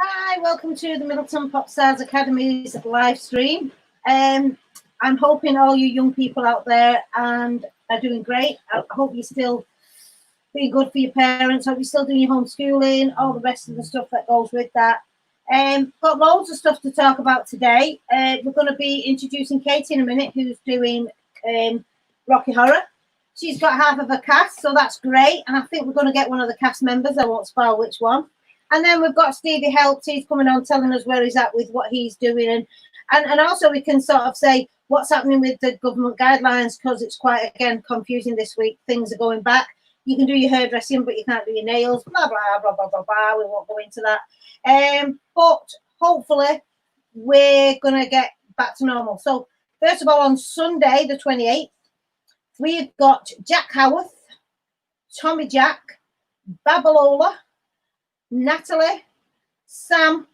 Hi, welcome to the Middleton Pop Stars Academy's live stream. I'm hoping all you young people out there and are doing great. I hope you're still being good for your parents. Hope you're still doing your homeschooling, all the rest of the stuff that goes with that. Got loads of stuff to talk about today. We're going to be introducing Katy in a minute, who's doing Rocky Horror. She's got half of a cast, so that's great. And I think we're going to get one of the cast members. I won't spoil which one. And then we've got Stevie Helps. He's coming on telling us where he's at with what he's doing. And also we can sort of say what's happening with the government guidelines, because it's quite, again, confusing this week. Things are going back. You can do your hairdressing, but you can't do your nails, blah, blah, blah, blah, blah, blah. We won't go into that. But hopefully we're going to get back to normal. So first of all, on Sunday, the 28th, we've got Jack Howarth, Tommy Jack, Babalola, Natalie, Sam,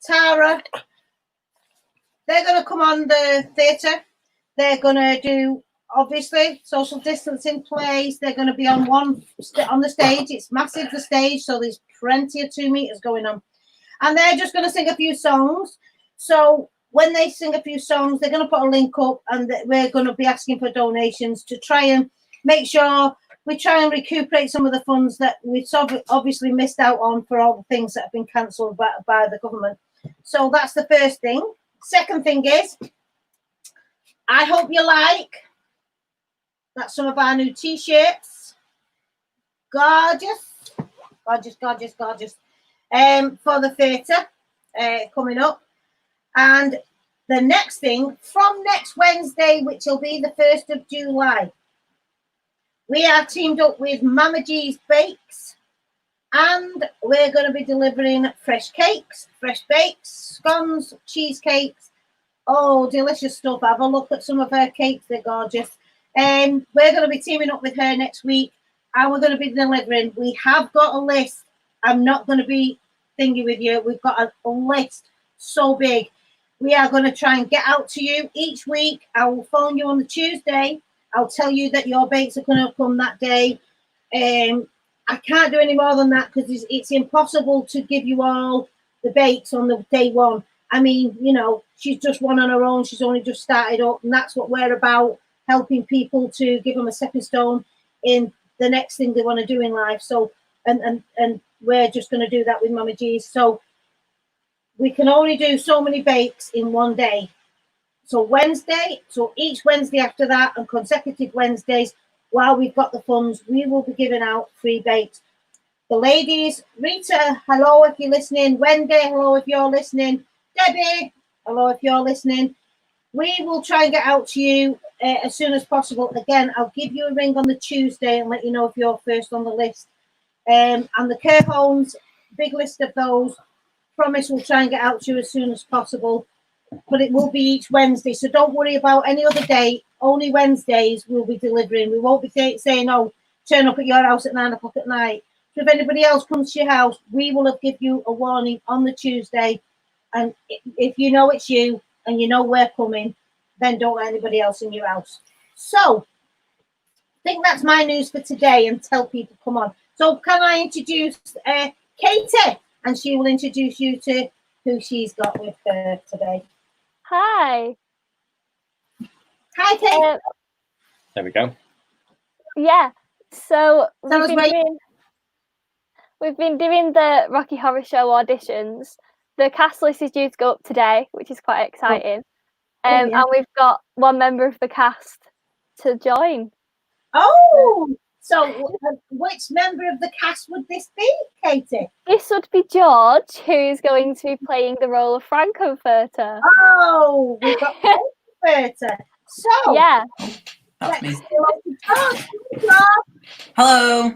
Tara. They're going to come on the theatre. They're going to do, obviously, social distancing plays. They're going to be on the stage. It's massive, the stage, so there's plenty of 2 meters going on. And they're just going to sing a few songs. So when they sing a few songs, they're going to put a link up, and we're going to be asking for donations to try and make sure we try and recuperate some of the funds that we've obviously missed out on for all the things that have been cancelled by the government. So that's the first thing. Second thing is, I hope you like that some of our new t-shirts. Gorgeous, gorgeous, gorgeous, gorgeous. For the theatre coming up. And the next thing, from next Wednesday, which will be the 1st of July, we are teamed up with Mama G's Bakes, and we're going to be delivering fresh cakes, fresh bakes, scones, cheesecakes. Oh, delicious stuff. Have a look at some of her cakes. They're gorgeous. We're going to be teaming up with her next week, and we're going to be delivering. We have got a list. I'm not going to be thingy with you. We've got a list so big. We are going to try and get out to you each week. I will phone you on the Tuesday. I'll tell you that your bakes are going to come that day. I can't do any more than that, because it's impossible to give you all the bakes on the day one. I mean, you know, she's just one on her own. She's only just started up, and that's what we're about, helping people to give them a stepping stone in the next thing they want to do in life. So, and we're just going to do that with Mama G's. So we can only do so many bakes in one day. So each Wednesday after that, and consecutive Wednesdays, while we've got the funds, we will be giving out free bakes. The ladies, Rita, hello if you're listening. Wendy, hello if you're listening. Debbie, hello if you're listening. We will try and get out to you as soon as possible. Again, I'll give you a ring on the Tuesday and let you know if you're first on the list. And the care homes, big list of those. Promise we'll try and get out to you as soon as possible. But it will be each Wednesday, so don't worry about any other day. Only Wednesdays we'll be delivering. We won't be saying, oh, turn up at your house at 9 o'clock at night. So if anybody else comes to your house, we will have give you a warning on the Tuesday. And if you know it's you and you know we're coming, then don't let anybody else in your house. So I think that's my news for today, and tell people, come on. So can I introduce Katy, and she will introduce you to who she's got with her today. Hi. Hi, Katy. There we go. Yeah, so we've been doing the Rocky Horror Show auditions. The cast list is due to go up today, which is quite exciting. Yeah. And we've got one member of the cast to join. Oh, so which member of the cast would this be, Katy? This would be George, who is going to be playing the role of Frankenfurter. Oh, we've got Frankenfurter. So, yeah. That's me. George. Hello.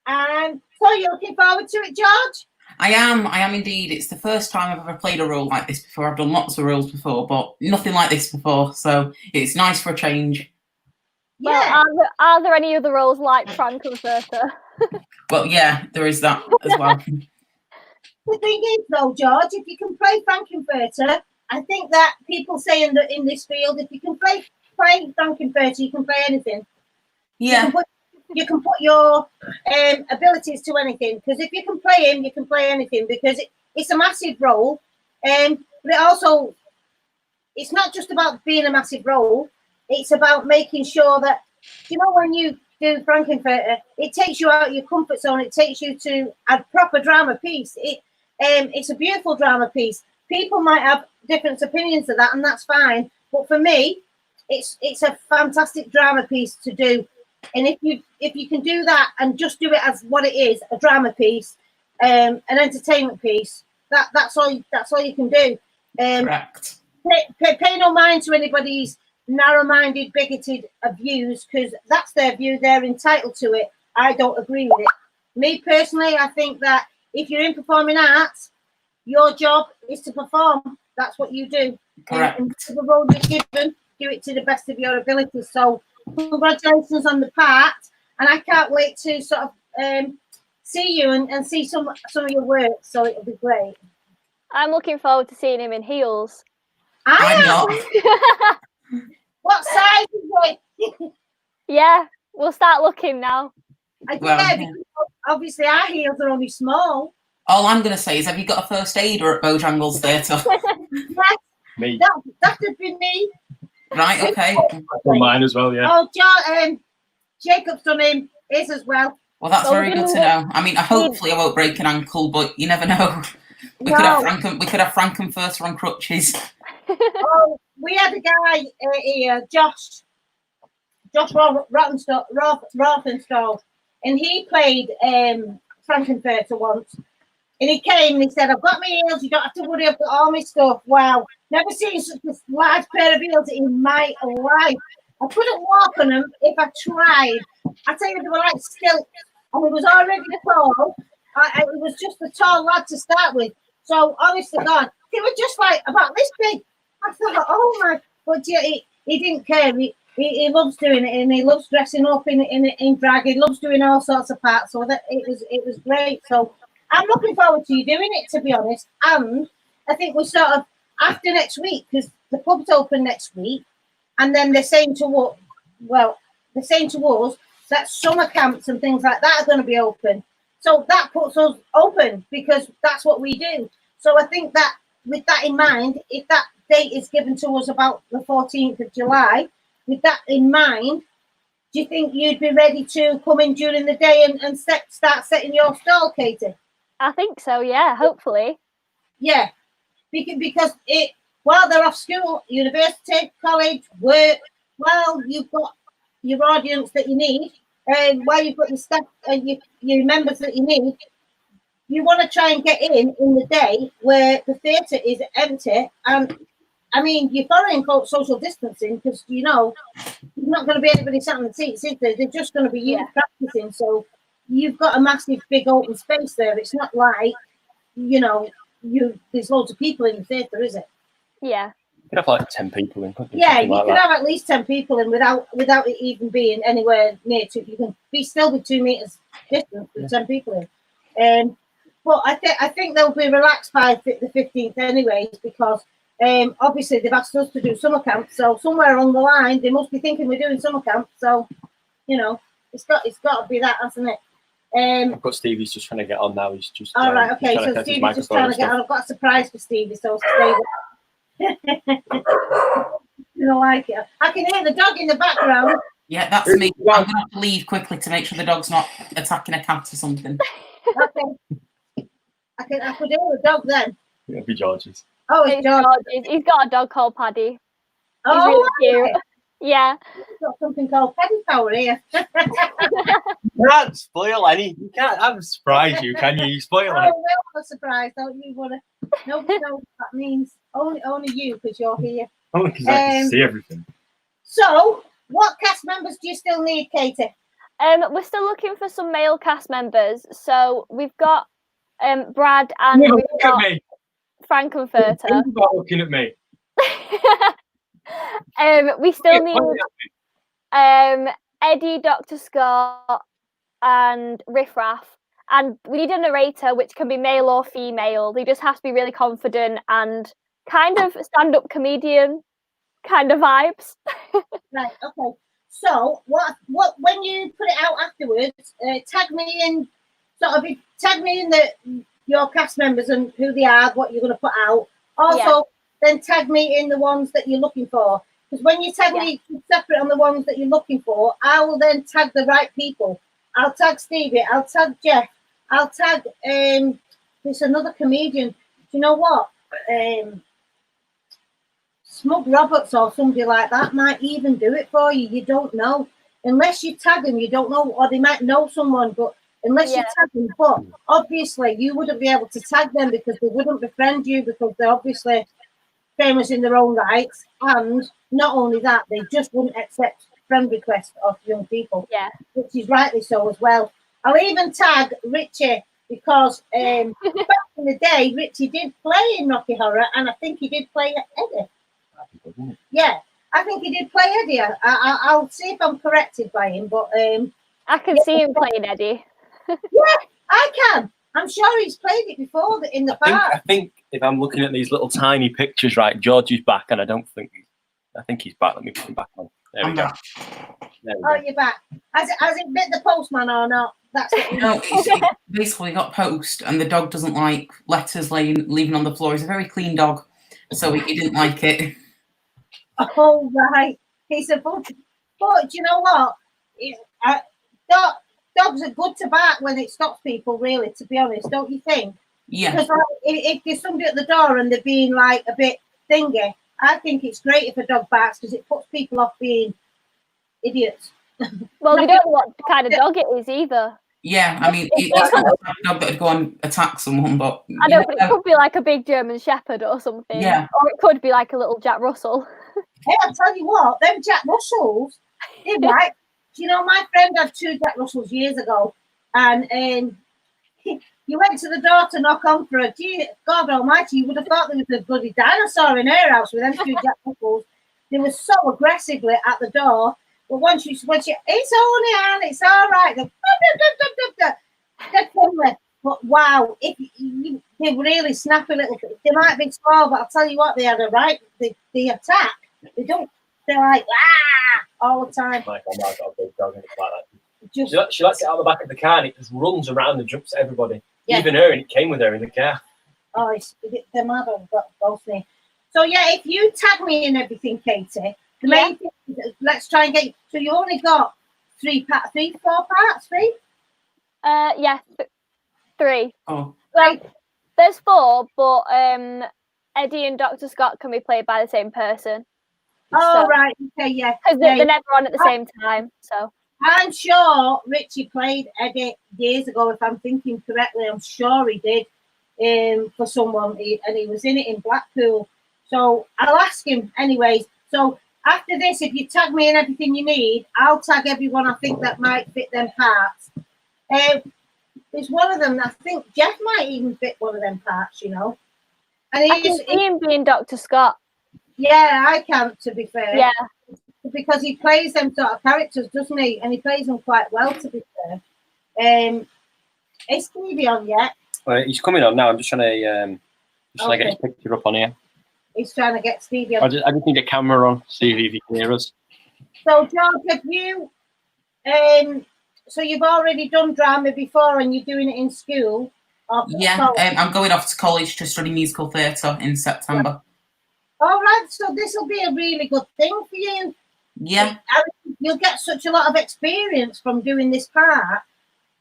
And so you're looking forward to it, George? I am indeed. It's the first time I've ever played a role like this before. I've done lots of roles before, but nothing like this before. So it's nice for a change. Yeah. Well, are there any other roles like Frankenfurter? Well, yeah, there is that as well. The thing is, though, George, if you can play Frankenfurter, I think that people say in this field, if you can play Frankenfurter, you can play anything. Yeah. You can put your abilities to anything, because if you can play him, you can play anything, because it's a massive role, but it also, it's not just about being a massive role. It's about making sure that, you know, when you do Frankenfurter, it takes you out of your comfort zone. It takes you to a proper drama piece. It's a beautiful drama piece. People might have different opinions of that, and that's fine. But for me, it's a fantastic drama piece to do. And if you can do that and just do it as what it is, a drama piece, an entertainment piece, that's all you can do. Correct. Pay no mind to anybody's narrow-minded, bigoted views, because that's their view. They're entitled to it. I don't agree with it. Me personally, I think that if you're in performing arts, your job is to perform. That's what you do. Correct. And the role you're given, do it to the best of your ability. So congratulations on the part, and I can't wait to sort of see you and see some of your work. So it'll be great. I'm looking forward to seeing him in heels. I'm not. What size is it? Yeah, we'll start looking now. Yeah, because obviously our heels are only small. All I'm going to say is, have you got a first aider at Bojangles Theatre? Yes, Me. that could be me. Right, okay. I've done mine as well, yeah. Oh, John, Jacob's done his as well. Well, that's So very good to know. I mean, hopefully I won't break an ankle, but you never know. We could have Frankenfurter on crutches. Oh, we had a guy here, Josh Rothenstall, and he played Frankenfurter once. And he came and he said, I've got my heels, you don't have to worry, I've got all my stuff. Wow. Never seen such a large pair of heels in my life. I couldn't walk on them if I tried. I tell you, they were like stilts. And it was already tall. It was just a tall lad to start with. So, honest to God, they were just like about this big. I thought, oh my, but yeah, he didn't care. He loves doing it, and he loves dressing up in drag. He loves doing all sorts of parts. So that it was great. So I'm looking forward to you doing it, to be honest. And I think we sort of after next week, because the pub's open next week, and then they're saying to us that summer camps and things like that are going to be open. So that puts us open because that's what we do. So I think that with that in mind, if that date is given to us about the 14th of July, with that in mind, do you think you'd be ready to come in during the day and start setting your stall, Katie? I think so, yeah, hopefully. Yeah, because while they're off school, university, college, work, while you've got your audience that you need, and while you've got your staff and your members that you need, you want to try and get in the day where the theatre is empty. And I mean, you're following social distancing because you know there's not going to be anybody sat in the seats, is there? They're just going to be you practicing. So you've got a massive, big open space there. It's not like there's loads of people in the theatre, is it? Yeah. You could have like 10 people in. Yeah, you could have at least 10 people in without it even being anywhere near to. You can still be 2 meters distance with 10 people in. But I think they'll be relaxed by the 15th anyways, because obviously they've asked us to do summer camp. So somewhere along the line they must be thinking we're doing summer camp. So it's got to be that, hasn't it? I've got Stevie's just trying to get on now. He's just all right, okay. So Stevie's just trying to get on. I've got a surprise for Stevie, so stay there. You don't like it. I can hear the dog in the background. Yeah, that's me. I'm going to have to leave quickly to make sure the dog's not attacking a cat or something. Okay. I could hear the dog then. It'll be George's. Oh, it's George. He's got a dog called Paddy. He's really cute. Yeah. He's got something called Paddy Power here. You can't spoil any. You can't have a surprise, can you? You spoil it. Oh, no, a surprise. Don't you want to? Nobody knows what that means. Only you, because you're here. Only because I can see everything. So, what cast members do you still need, Katie? We're still looking for some male cast members. So we've got Brad and we've got Frankenfurter. Think about looking at me. We still need Eddie, Dr. Scott, and Riff Raff. And we need a narrator, which can be male or female. They just have to be really confident and kind of stand-up comedian kind of vibes. Right, okay. So, what when you put it out afterwards, tag me in the your cast members and who they are, what you're going to put out. Also, then tag me in the ones that you're looking for. Because when you tag me separate on the ones that you're looking for, I will then tag the right people. I'll tag Stevie, I'll tag Jeff, I'll tag there's another comedian. Do you know what? Smug Roberts or somebody like that might even do it for you. You don't know. Unless you tag them, you don't know, or they might know someone, but unless you tag them. But obviously, you wouldn't be able to tag them because they wouldn't befriend you because they're obviously famous in their own rights. And not only that, they just wouldn't accept friend requests of young people. Yeah. Which is rightly so as well. I'll even tag Richie because back in the day, Richie did play in Rocky Horror, and I think he did play Eddie. Yeah, I think he did play Eddie. I'll see if I'm corrected by him, but I can see him playing Eddie. yeah, I can. I'm sure he's played it before in the past. I think if I'm looking at these little tiny pictures, right, George is back, and I think he's back. Let me put him back on. There we go. You're back. Has it bit the postman or not? That's it. No, it's basically got post, and the dog doesn't like letters leaving on the floor. He's a very clean dog, so he didn't like it. Oh, right. He's a but you know what? Dogs are good to bark when it stops people, really, to be honest, don't you think? Yeah. Because if there's somebody at the door and they're being like a bit thingy, I think it's great if a dog barks because it puts people off being idiots. Well, we don't know what kind of dog it is either. Yeah, I mean, it's not a dog that would go and attack someone, but I know, but it could be like a big German Shepherd or something. Yeah. Or it could be like a little Jack Russell. Hey, I'll tell you what, them Jack Russells, they're right. Do you know, my friend had 2 Jack Russells years ago, and you went to the door to knock on for God almighty, you would have thought there was a bloody dinosaur in her house with them 2 Jack Russells. They were so aggressively at the door, but once you, it's only Anne, it's all right. They're friendly. But wow, they were really snappy little bit. They might be small, but I'll tell you what, they had a right. They attack. They don't. They're like all the time. My mum got a big dog and it's like that. She lets it out the back of the car and it just runs around and jumps at everybody. Yeah. Even her, and it came with her in the car. Oh, they're mad on both me. So yeah, if you tag me in everything, Katie, the main thing is, let's try and get. So you only got 4 parts, 3? Yeah, 3. Oh. Well, there's 4, but Eddie and Dr. Scott can be played by the same person. Oh, So- right. Okay, yeah. Because they're never on at the same time. So I'm sure Richie played Eddie years ago, if I'm thinking correctly. I'm sure he did for someone, and he was in it in Blackpool. So I'll ask him anyways. So after this, if you tag me in everything you need, I'll tag everyone I think that might fit them parts. There's one of them, I think Jeff might even fit one of them parts, you know. And I can see him being Dr. Scott. yeah, I can, to be fair. Yeah. Because he plays them sort of characters, doesn't he? And he plays them quite well, to be fair. Is Stevie on yet? He's coming on now. I'm just trying to get his picture up on here. He's trying to get Stevie on. I just need a camera on, see if he can hear us. So, George, have you... so you've already done drama before and you're doing it in school? Yeah, I'm going off to college to study musical theatre in September. All right, so this will be a really good thing for you. Yeah. You'll get such a lot of experience from doing this part.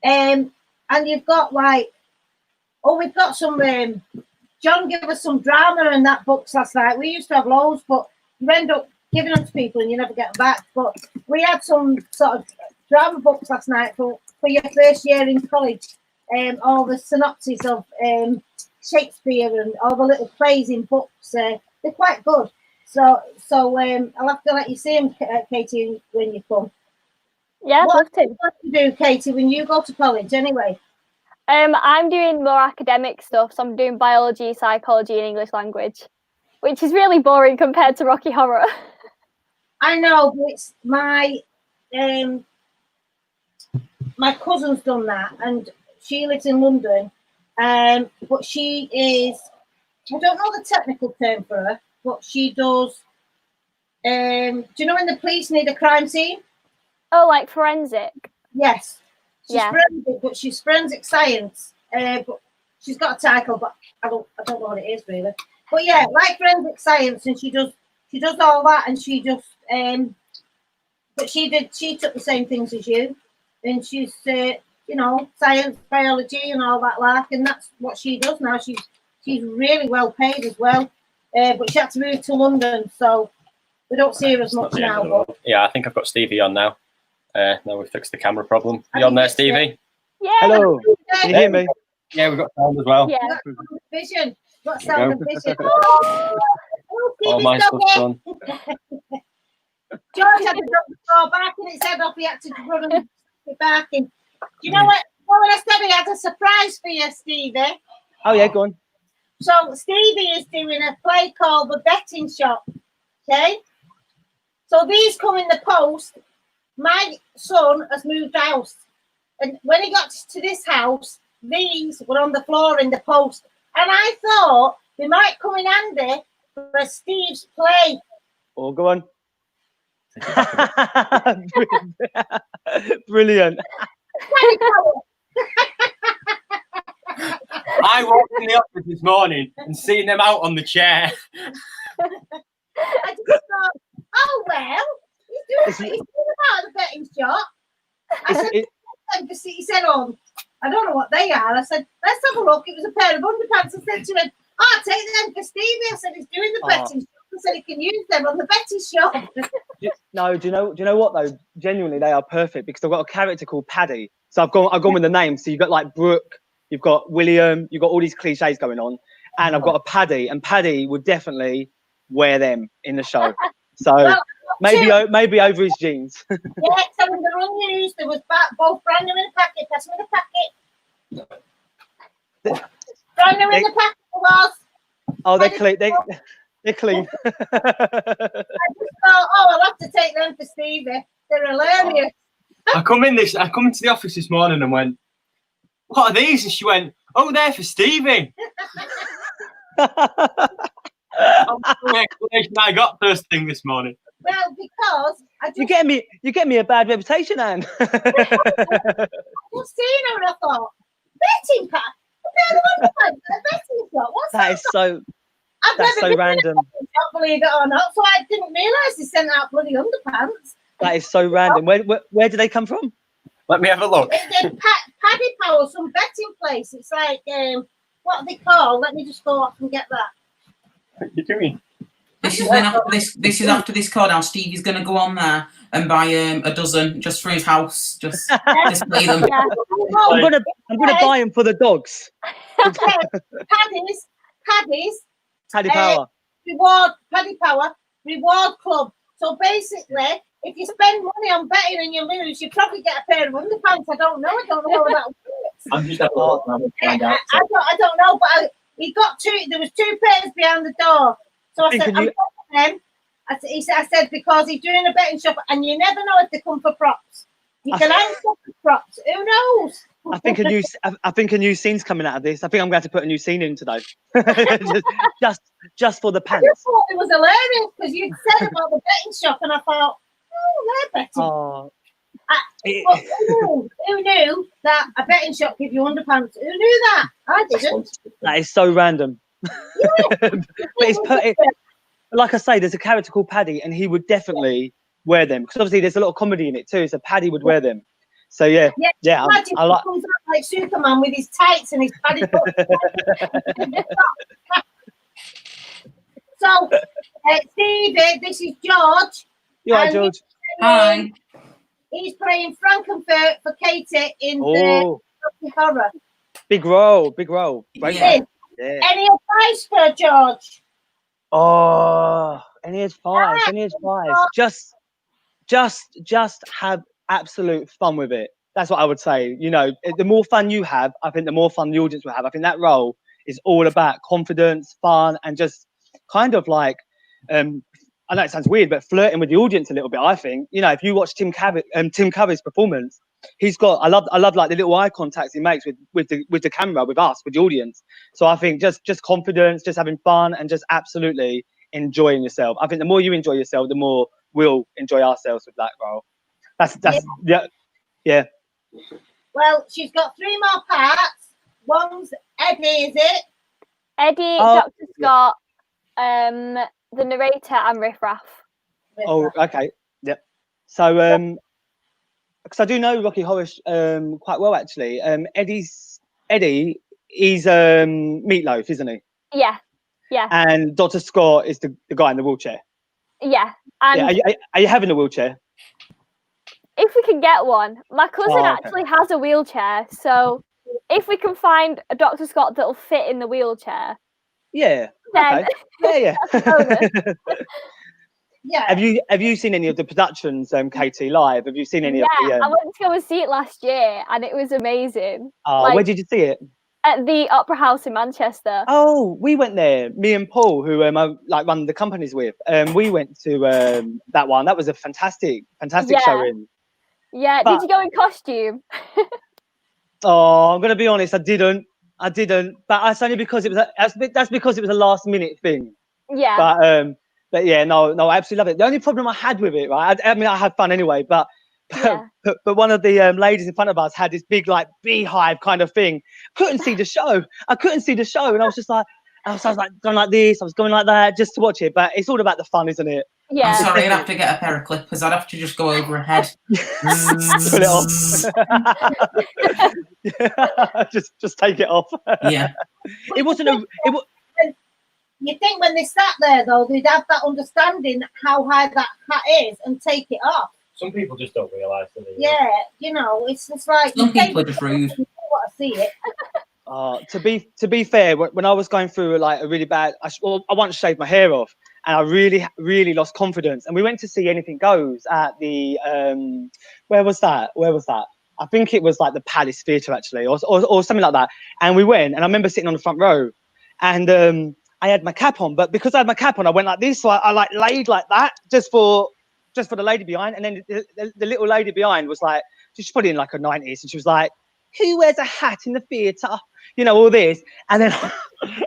And you've got we've got some, John gave us some drama and that books last night. We used to have loads, but you end up giving them to people and you never get them back. But we had some sort of drama books last night for your first year in college. All the synopses of Shakespeare and all the little plays in books. They're quite good. So I'll have to let you see them, Katie, when you come. Yeah, I'd love to. What do you do, Katie, when you go to college anyway? I'm doing more academic stuff. So I'm doing biology, psychology, and English language, which is really boring compared to Rocky Horror. I know, but it's my cousin's done that, and she lives in London. But she is, I don't know the technical term for her, but she does. Do you know when the police need a crime scene? Oh, like forensic. Yes. She's Yeah. forensic, but she's forensic science. But she's got a title, but I don't know what it is really. But yeah, like forensic science, and she does all that, and she just but she took the same things as you, and she's science, biology, and all that lark, and that's what she does now. She's really well paid as well, but she had to move to London, so we don't see her as much now. But yeah, I think I've got Stevie on now. Now we've fixed the camera problem. You on there, Stevie? Yeah. Hello. Can you hear me? Yeah, we've got sound as well. Yeah. Got sound of vision. Got sound of vision. Oh, my son. George had to drop the door back and it said off. He had to run and put it back. And do you know what? Well, when I said he had a surprise for you, Stevie. Oh yeah, go on. So Stevie is doing a play called The Betting Shop. Okay. So these come in the post. My son has moved house, and when he got to this house, these were on the floor in the post, and I thought they might come in handy for Steve's play. Oh, go on. Brilliant. I walked in the office this morning and seen them out on the chair. I just thought, oh well, he's doing about the betting shop. I said, he said, oh, I don't know what they are. I said, let's have a look. It was a pair of underpants. I said to him, I'll take them for Stevie. I said, he's doing the betting shop. I said he can use them on the betting shop. No, do you know what though? Genuinely, they are perfect because I've got a character called Paddy. So I've gone with the name. So you've got like Brooke, you've got William, you've got all these cliches going on, and I've got a Paddy, and Paddy would definitely wear them in the show. So well, maybe over his jeans. Yeah, tell him they're unused. There was both brand new in the packet. Pass me the packet. Brand new in the packet was. Oh, they're clean. They're clean. I just thought, I'll have to take them for Stevie. They're hilarious. I come into the office this morning and went, what are these? And she went, oh, they're for Stevie. The explanation I got first thing this morning. Well, because you get me a bad reputation, Anne. I've seen her and I thought, betting pack, a betting shop. What's that? That's so random. Believe it or not, so I didn't realise they sent out bloody underpants. That is so random. Where do they come from? Let me have a look. Paddy Power, some betting place. It's like what are they called? Let me just go off and get that. What are you doing? This is after this call. Now Stevie's going to go on there and buy a dozen just for his house. Just display them. Yeah. I'm gonna buy them for the dogs. Paddy Power. Paddy Power Reward Club. So basically, if you spend money on betting and you lose, you probably get a pair of underpants. I don't know how that works. I'm just having a look. I don't know, but he got two. There was two pairs behind the door. So I said, I'm them. I said because he's doing a betting shop, and you never know if they come for props. You can answer for props. Who knows? I think a new scene's coming out of this. I think I'm going to put a new scene in today, just for the pants. I just thought it was hilarious because you said about the betting shop, and I thought, they're betting. Oh. Who knew that a betting shop gives you underpants? Who knew that? I didn't. That is so random. Yeah. But like I say, there's a character called Paddy, and he would definitely wear them because obviously there's a lot of comedy in it too. So Paddy would wear them. So yeah. Imagine he comes out like Superman with his tights and his paddy. So, Stevie, this is George. You are George. Hi. He's playing Frankenfurt for Katy in the horror. Big role. Right. Yeah. Any advice for George? Oh, any advice? Just have absolute fun with it. That's what I would say. You know, the more fun you have, I think the more fun the audience will have. I think that role is all about confidence, fun, and just kind of like, I know it sounds weird, but flirting with the audience a little bit. I think, you know, if you watch Tim Curry's performance, he's got. I love like the little eye contacts he makes with the camera, with us, with the audience. So I think just confidence, just having fun, and just absolutely enjoying yourself. I think the more you enjoy yourself, the more we'll enjoy ourselves with that role. That's yeah. Well, she's got 3 more parts. One's Eddie, is it? Eddie, Oh, Dr. Scott, the narrator, and Riff Raff. Oh, okay. Yep. So, because I do know Rocky Horror quite well, actually. Eddie, he's Meatloaf, isn't he? Yeah, yeah, And Dr. Scott is the guy in the wheelchair. yeah. And Yeah. Are you having a wheelchair? if we can get one, my cousin Oh, okay. actually has a wheelchair. So if we can find a Dr. Scott that'll fit in the wheelchair, Yeah. then Okay. Yeah. bonus. Yeah. Have you seen any of the productions, Katie, live? Have you seen any of the? I went to go and see it last year, and it was amazing. Oh, where did you see it? At the Opera House in Manchester. Oh, we went there. Me and Paul, who I run the companies with, we went to that one. That was a fantastic showing. Yeah. But- Did you go in costume? Oh, I'm gonna be honest. I didn't. But that's only because it was. That's because it was a last minute thing. Yeah. But yeah, no, I absolutely love it. The only problem I had with it, right? I mean, I had fun anyway, but one of the ladies in front of us had this big like beehive kind of thing. Couldn't see the show. I couldn't see the show, and I was just like, I was like going like this. I was going like that just to watch it. But it's all about the fun, isn't it? Yeah. I'm sorry, I'd have to get a pair of clippers. I'd have to just go over her head. Pull it off. Yeah, just take it off. Yeah. It wasn't a. You think when they sat there though, they'd have that understanding how high that hat is and take it off. Some people just don't realise that. Yeah, you know, it's just like Some people are just rude. You want to see it. To be fair, when I was going through like a really bad, I once shaved my hair off, and I really lost confidence. And we went to see Anything Goes at the where was that? I think it was like the Palace Theatre actually, or something like that. And we went, and I remember sitting on the front row, and I had my cap on, but because I had my cap on, I went like this, so I like laid like that just for the lady behind, and then the little lady behind was like, she's probably in like her 90s, and she was like, "Who wears a hat in the theatre?" You know, all this, and then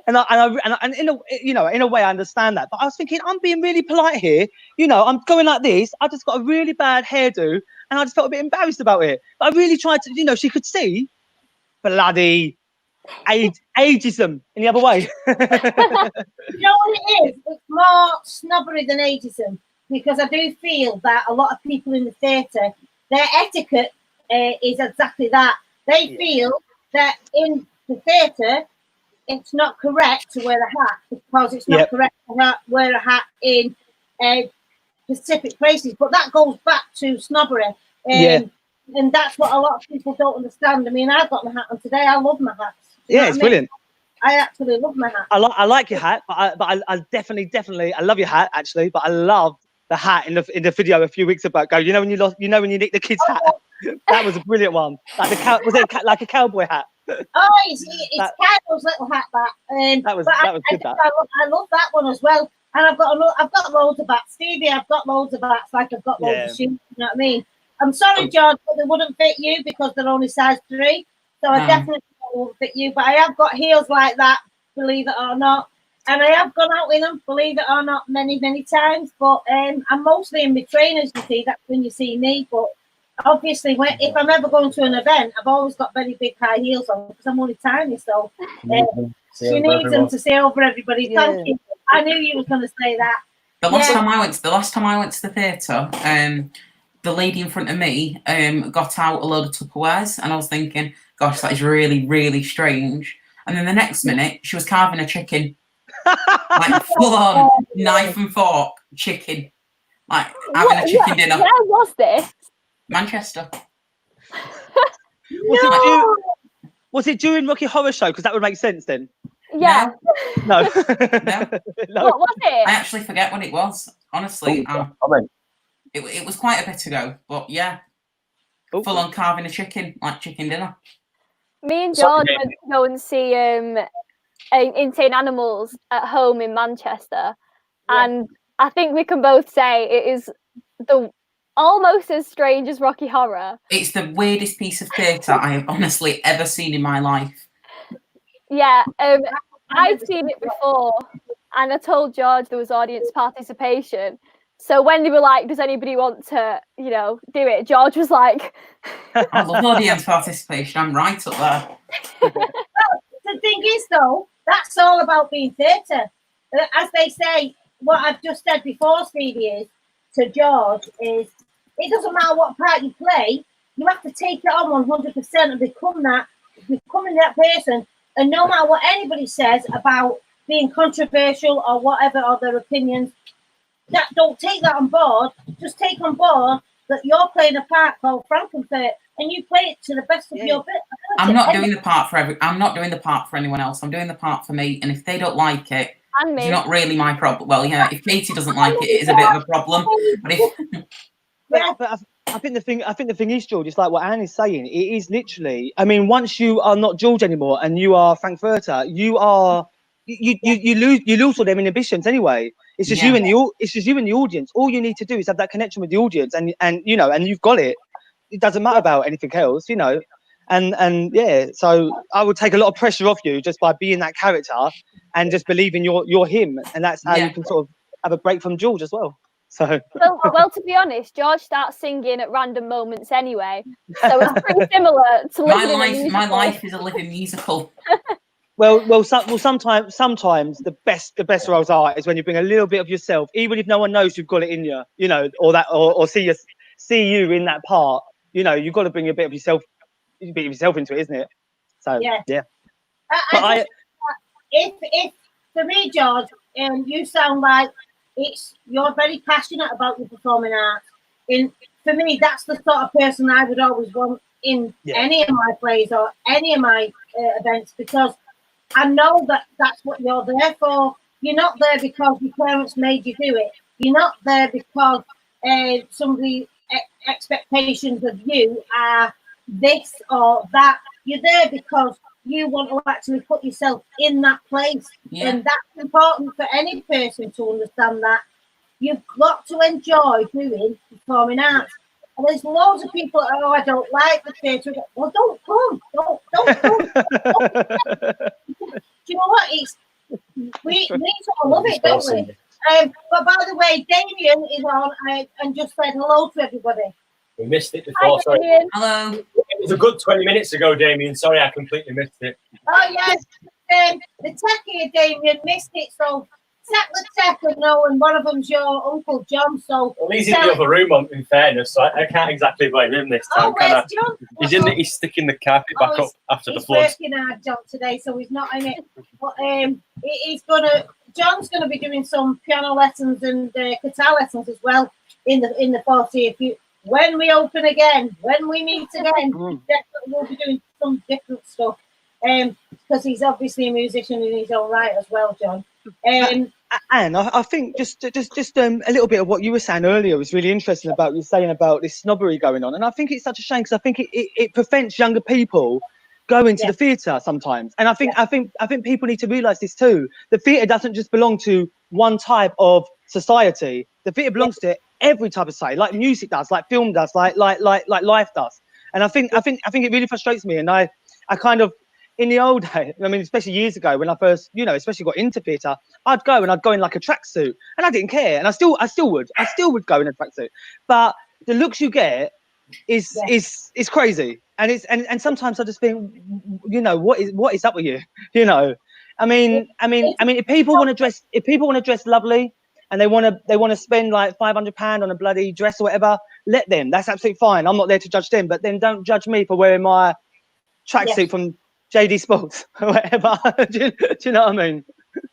and in a way I understand that, but I was thinking I'm being really polite here. You know, I'm going like this. I just got a really bad hairdo, and I just felt a bit embarrassed about it. But I really tried to, she could see, bloody ageism in the other way. You know what it is? It's more snobbery than ageism, because I do feel that a lot of people in the theatre, their etiquette is exactly that. They feel that in the theatre, it's not correct to wear a hat because it's not correct to wear a hat in specific places. But that goes back to snobbery. And that's what a lot of people don't understand. I mean, I've got my hat on today. I love my hats. Yeah, it's brilliant. I actually love my hat. I like your hat, but I definitely I love your hat actually, but I love the hat in the video a few weeks ago. When you nicked the kid's hat. That was a brilliant one. Like like a cowboy hat? Oh, it's Kyle's little hat that was good. I love that one as well. And I've got loads of bats, Stevie. I've got loads of bats, like I've got loads of shoes. You know what I mean? I'm sorry, George, but they wouldn't fit you because they're only size 3. So I definitely won't fit you. But I have got heels like that, believe it or not. And I have gone out in them, believe it or not, many times. But I'm mostly in my trainers, you see. That's when you see me. But obviously, if I'm ever going to an event, I've always got very big high heels on because I'm only tiny. So she needs them to see over everybody. Yeah. Thank you. I knew you were going to say that. The last time I went to the theatre, the lady in front of me got out a load of Tupperwares, and I was thinking, gosh, that is really, really strange. And then the next minute, she was carving a chicken, like full on knife and fork chicken, like having a chicken dinner. Where was this? Manchester. Was it during Rocky Horror Show? Because that would make sense then. Yeah. No. No. What was it? I actually forget when it was. Honestly, it was quite a bit ago, but yeah, full on carving a chicken, like chicken dinner. Me and George went to go and see Insane Animals at home in Manchester, and I think we can both say it is almost as strange as Rocky Horror. It's the weirdest piece of theatre I have honestly ever seen in my life. Yeah, I'd seen it before, and I told George there was audience participation. So when they were like, "Does anybody want to, do it?" George was like, I love audience participation. I'm right up there. thing is, though, that's all about being theatre. As they say, what I've just said before, Stevie, is to George, is it doesn't matter what part you play, you have to take it on 100% and becoming that person. And no matter what anybody says about being controversial or whatever, or their opinions, don't take that on board. Just take on board that you're playing a part called Frankenfurt, and you play it to the best of your ability. I'm not doing the part for I'm not doing the part for anyone else. I'm doing the part for me. And if they don't like it, And me. it's not really my problem. Well, yeah, if Katie doesn't like it, it is a bit of a problem. But if But I think the thing is, George, it's like what Anne is saying. It is literally. I mean, once you are not George anymore and you are Frankfurter, you lose all them inhibitions anyway. It's just you and the audience. All you need to do is have that connection with the audience, and you know, and you've got it. It doesn't matter about anything else, you know. And yeah, so I would take a lot of pressure off you just by being that character and just believing you're him, and that's how you can sort of have a break from George as well. So well, to be honest, George starts singing at random moments anyway, so it's pretty similar to my life is a living musical. Sometimes the best roles is when you bring a little bit of yourself, even if no one knows you've got it in you, you know, or see you in that part. You know, you've got to bring a bit of yourself into it, isn't it? So yeah. If for me, George, you sound like you're very passionate about your performing arts. For me, that's the sort of person I would always want in any of my plays or any of my events, because I know that that's what you're there for. You're not there because your parents made you do it. You're not there because somebody's expectations of you are this or that. You're there because you want to actually put yourself in that place. And that's important for any person to understand that. You've got to enjoy doing performing arts. And there's loads of people, I don't like the theatre. Well, don't come. Don't come. Do you know what? We all love it, don't we? But by the way, Damien is on and just said hello to everybody. We missed it before. Hi, sorry. Damien. Hello. It was a good 20 minutes ago, Damien. Sorry, I completely missed it. Oh, yes. The techie, Damien, missed it. So, set the tech and know, and one of them's your Uncle John. So, well, he's in the other room, in fairness, so I can't exactly blame him this time. Where's John? He's sticking the carpet back up after the floods. He's working hard, John, today, so he's not in it. But John's gonna be doing some piano lessons and guitar lessons as well in the foreseeable future. When we open again, when we meet again, definitely we'll be doing some different stuff. Because he's obviously a musician in his own right as well, John. And I think just a little bit of what you were saying earlier was really interesting about you saying about this snobbery going on, and I think it's such a shame because I think it prevents younger people going to the theatre sometimes. And I think people need to realise this too. The theatre doesn't just belong to one type of society. The theatre belongs to every type of society, like music does, like film does, like life does. And I think it really frustrates me. And I kind of, in the old days, I mean, especially years ago when I first, especially got into theatre, I'd go in like a tracksuit, and I didn't care, and I still would go in a tracksuit. But the looks you get is crazy, and sometimes I just think, what is up with you? I mean, if people want to dress lovely, and they want to spend like £500 on a bloody dress or whatever, let them. That's absolutely fine. I'm not there to judge them, but then don't judge me for wearing my tracksuit from JD Sports or whatever. do you know what I mean?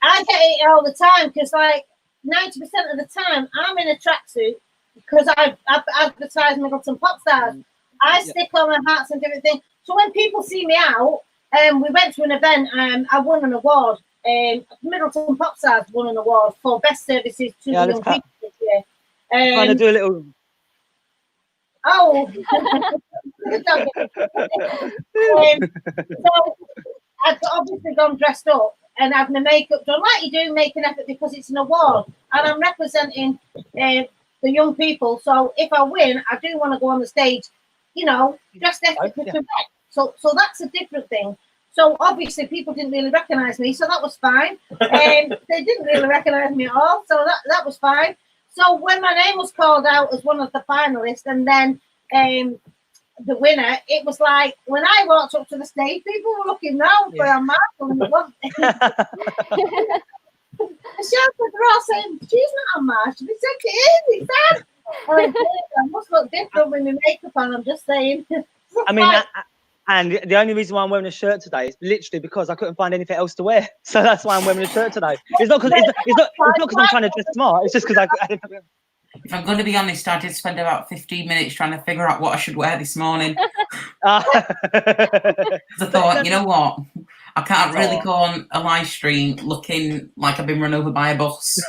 I get it all the time because like 90% of the time I'm in a tracksuit because I've advertised Middleton Pop Stars. I stick on my hats and different things. So when people see me out, we went to an event and I won an award. Middleton Pop Stars won an award for best services to the young people this year. Trying to do a little. Oh, so I've obviously gone dressed up and have my makeup done like you do, make an effort because it's an award and I'm representing the young people. So if I win, I do want to go on the stage, dressed ethically correct. So that's a different thing. So obviously people didn't really recognise me, so that was fine. They didn't really recognise me at all, so that was fine. So when my name was called out as one of the finalists, and then the winner, it was like when I walked up to the stage, people were looking round for a mark and the one thing. The shepherds were all saying, she's not a marsh. We said it is, it's Anne. I must look different with my makeup on, I'm just saying. I mean, and the only reason why I'm wearing a shirt today is literally because I couldn't find anything else to wear. So that's why I'm wearing a shirt today. It's not because I'm trying to dress smart. It's just because I If I'm going to be honest, I did spend about 15 minutes trying to figure out what I should wear this morning. uh, I thought, you know what? I can't really go on a live stream looking like I've been run over by a bus.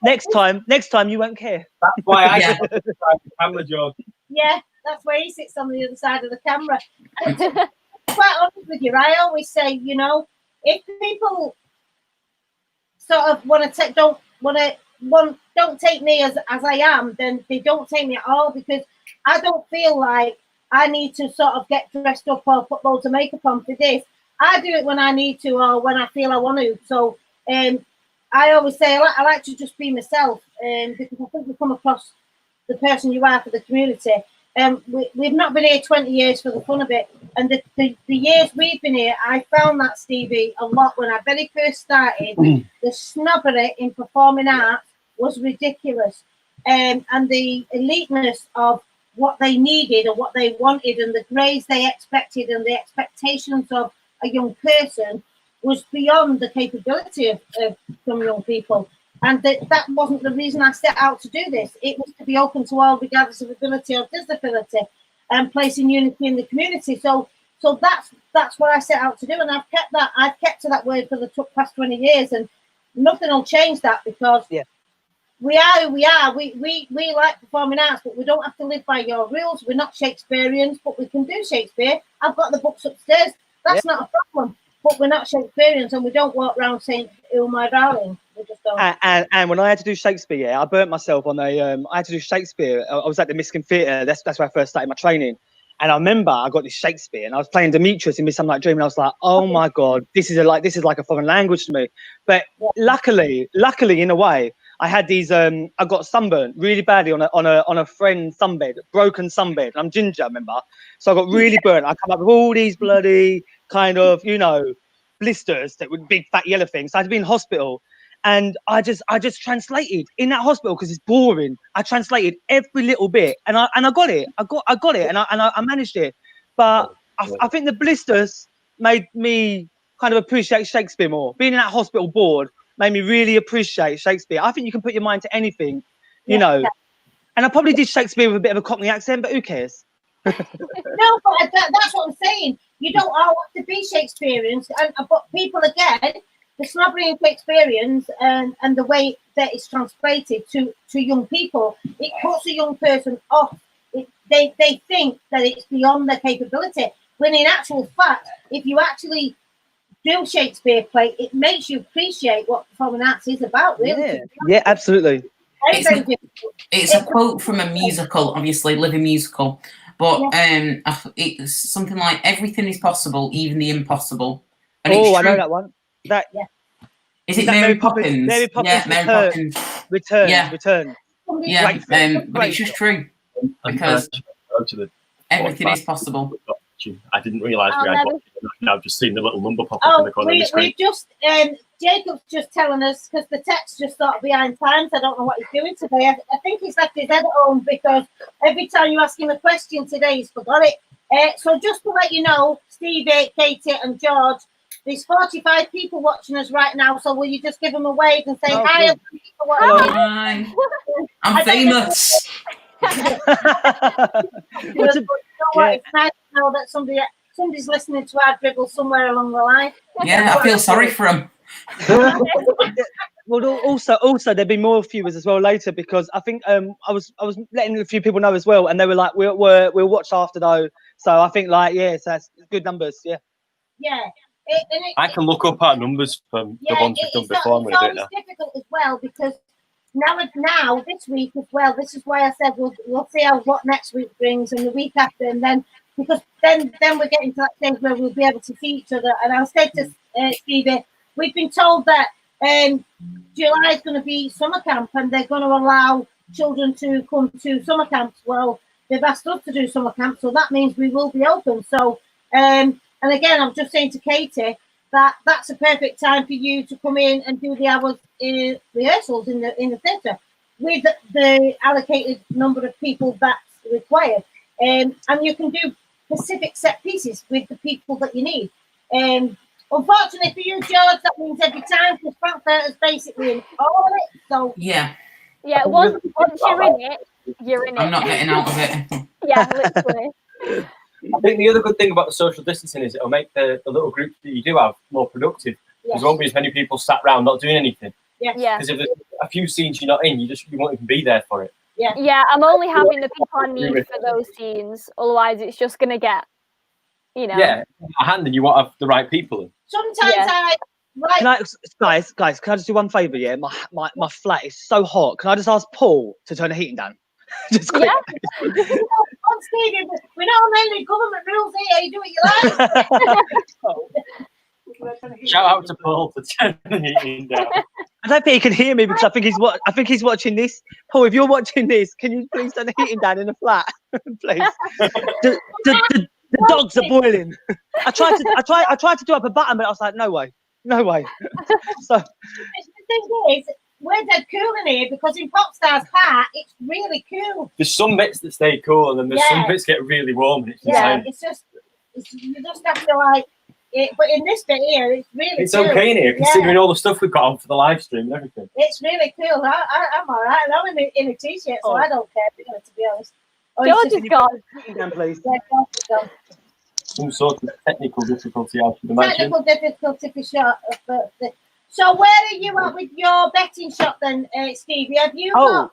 next time you won't care. That's why I Yeah. the camera, George. Yeah, that's where he sits on the other side of the camera. And to be quite honest with you, I always say, you know, if people sort of don't take me as I am, then they don't take me at all, because I don't feel like I need to sort of get dressed up or put loads of makeup on for this. I do it when I need to or when I feel I want to. So I always say I like to just be myself, because I think we come across the person you are for the community. We've not been here 20 years for the fun of it, and the years we've been here, I found that, Stevie, a lot when I very first started. The snobbery in performing arts was ridiculous, and the eliteness of what they needed or what they wanted and the grades they expected and the expectations of a young person was beyond the capability of some young people. And that wasn't the reason I set out to do this. It was to be open to all, regardless of ability or disability, and placing unity in the community. So that's what I set out to do, and I've kept to that word for the past 20 years, and nothing will change that, because we are who we are. We like performing arts, but we don't have to live by your rules. We're not Shakespeareans, but we can do Shakespeare. I've got the books upstairs. That's not a problem. But we're not Shakespeareans, and we don't walk around saying, "Oh, my darling." We just don't. And when I had to do Shakespeare, I burnt myself on I had to do Shakespeare. I was at the Miskin Theatre. That's where I first started my training. And I remember I got this Shakespeare, and I was playing Demetrius in Midsummer Dream, and I was like, "Oh my God, this is like a foreign language to me." But luckily, in a way, I had these. I got sunburnt really badly on a friend's sunbed, broken sunbed. I'm ginger, remember? So I got really burnt. I come up with all these bloody kind of, blisters that were big fat yellow things. So I had to be in hospital. And I just translated in that hospital because it's boring. I translated every little bit, and I got it. I got it, and I managed it. But I think the blisters made me kind of appreciate Shakespeare more. Being in that hospital board made me really appreciate Shakespeare. I think you can put your mind to anything, you know. And I probably did Shakespeare with a bit of a Cockney accent, but who cares? No, but that's what I'm saying. You don't all have to be Shakespeareans, but people again. The snobbery in Shakespeareans and the way that it's translated to young people, it puts a young person off. They think that it's beyond their capability. When in actual fact, if you actually do Shakespeare play, it makes you appreciate what performing arts is about, really. Yeah, absolutely. It's a quote from a musical, obviously, living musical. But it's something like, everything is possible, even the impossible. And I know that one. Is it Mary Poppins? Mary Poppins. Yeah, Mary Poppins. Return. Yeah, but it's just true, because everything is possible. I didn't realise we had one. I've just seen the little number pop up in the corner of the screen. We just Jacob's just telling us, because the text just sort of behind times. I don't know what he's doing today. I think he's left his head at home, because every time you ask him a question today, he's forgot it. So just to let you know, Stevie, Katy and George, there's 45 people watching us right now, so will you just give them a wave and say hi? Hi. I'm famous. It's nice to know that somebody's listening to our dribble somewhere along the line. Yeah, I feel sorry for them. Well, also there'll be more viewers as well later, because I think I was letting a few people know as well, and they were like, we'll watch after though. So I think so that's good numbers. Yeah. I can look up our numbers from the ones we've done before. It's always difficult as well, because now this week as well. This is why I said we'll see what next week brings, and the week after, and then because then we're getting to that stage where we'll be able to see each other. And I said to Stevie, we've been told that July is going to be summer camp, and they're going to allow children to come to summer camps. Well, they've asked us to do summer camp, so that means we will be open. So, and again, I'm just saying to Katie that that's a perfect time for you to come in and do the hours in rehearsals in the theatre with the allocated number of people that's required. And you can do specific set pieces with the people that you need. Unfortunately for you, George, that means every time, because Frankfurt is basically in all of it. So Yeah, once you're in it, you're in it. I'm not getting out of it. Yeah, literally. I think the other good thing about the social distancing is it'll make the little groups that you do have more productive. yes. There won't be as many people sat around not doing anything. Yes. Yeah. Because if there's a few scenes you're not in, you won't even be there for it. Yeah, I'm only having the people I need for those scenes. Otherwise, it's just going to get, Yeah, a hand and you won't have the right people in. Sometimes Yeah. like Guys, can I just do one favour? Yeah, my flat is so hot. Can I just ask Paul to turn the heating down? Just quick. Yeah. on Stevie, we're not on any government rules here. You do what you like. Shout out to Paul for turning the heating down. I don't think he can hear me because I think he's watching this. Paul, if you're watching this, can you please turn the heating down in the flat, please? The dogs are boiling. I tried to do up a button, but I was like, no way. So The thing is, we're dead cool in here because in Popstars Park, it's really cool. There's some bits that stay cool, and then there's some Yeah. bits get really warm, and it's Yeah, insane. you just have to like it. But in this bit here, it's really It's cool. okay in here, Yeah. considering all the stuff we've got on for the live stream and everything. It's really cool. I'm all right. I'm in a t-shirt, so Oh. I don't care, to be honest. Oh, George it's is just- gone. heating down, please. yeah, George is gone. Some sort of technical difficulty, I should imagine. Technical difficulty for sure. So where are you at with your betting shop then, Stevie? Have you got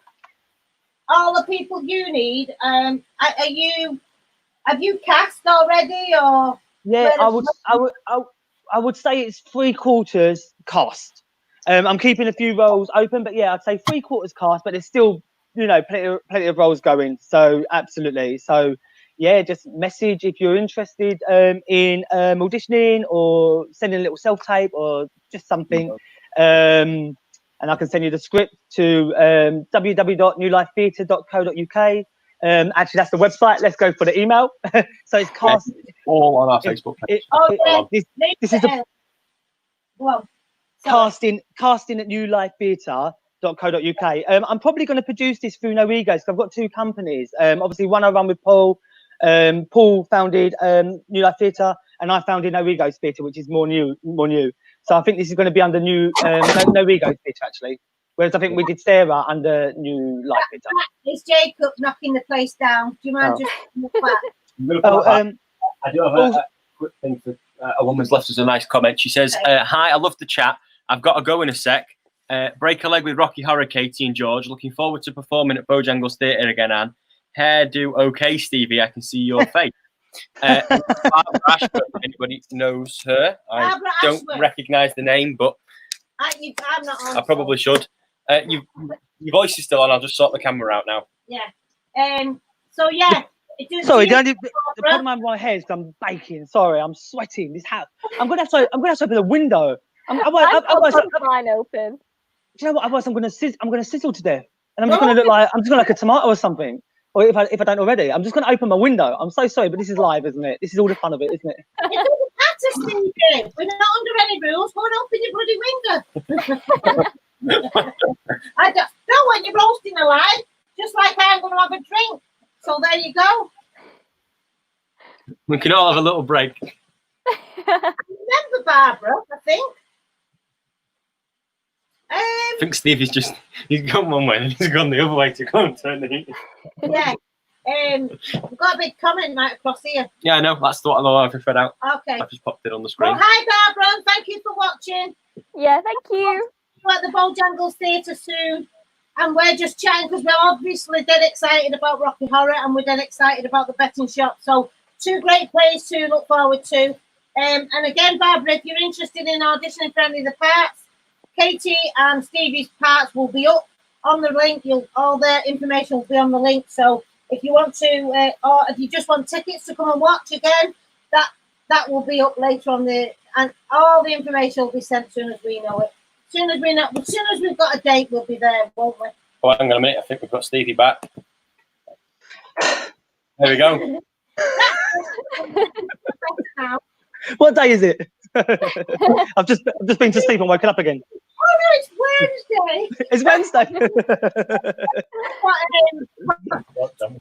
all the people you need? Have you cast already, or Yeah, I would say it's 3/4 cast. I'm keeping a few roles open, but yeah, I'd say 3/4 cast, but there's still, plenty of roles going. So absolutely. So yeah, just message if you're interested in auditioning or sending a little self-tape or just something. And I can send you the script to www.newlifetheatre.co.uk. Actually, that's the website. Let's go for the email. So it's cast. All on our Facebook page. This is the Go on. Sorry. casting at newlifetheatre.co.uk. I'm probably going to produce this through No Egos because I've got two companies. Obviously, one I run with Paul. Paul founded New Life Theatre, and I founded No Egos Theatre, which is more new. So I think this is going to be under No Egos Theatre actually. Whereas I think we did Sarah under New Life Theatre. It's Jacob knocking the place down. Do you mind just back? I'm gonna put that back. I do have a quick thing for a woman's left us a nice comment. She says, hi, I love the chat. I've got to go in a sec. Break a leg with Rocky Horror, Katy and George. Looking forward to performing at Bojangles Theatre again, Anne. Hairdo okay, Stevie. I can see your face. Barbara Ashford, if anybody knows her. I Barbara don't Ashford. recognise the name, but I'm not on. I probably should. Your voice is still on. I'll just sort the camera out now. Yeah. So yeah. Sorry, the problem I have my hair is I'm baking. Sorry, I'm sweating. This house. I'm gonna have to open the window. I've got mine open. Do you know what? Otherwise, I'm gonna sizzle to death, and I'm just gonna look like a tomato or something. Or if I don't already, I'm just gonna open my window. I'm so sorry, but this is live, isn't it? This is all the fun of it, isn't it? It doesn't matter, Stevie. We're not under any rules. Go and open your bloody window. I don't want you roasting alive. Just like I'm going to have a drink. So there you go. We can all have a little break. Remember Barbara, I think. I think Stevie's he's gone one way and he's gone the other way to go and turn the heat. Yeah. We've got a big comment right across here. Yeah, I know. That's the one I've just read out. Okay. I've just popped it on the screen. Well, hi Barbara, and thank you for watching. Yeah, thank you. We're at the Bojangles Theatre soon. And we're just chatting because we're obviously dead excited about Rocky Horror and we're dead excited about the betting shop. So 2 great plays to look forward to. And again, Barbara, if you're interested in auditioning for any of the parts, Katy and Stevie's parts will be up on the link. All the information will be on the link. So if you want to, or if you just want tickets to come and watch again, that will be up later on and all the information will be sent as soon as we know it. As soon as we've got a date, we'll be there, won't we? Oh, hang on a minute. I think we've got Stevie back. There we go. Now. What day is it? I've just been to sleep and woken up again. Oh no, it's Wednesday. It's Wednesday.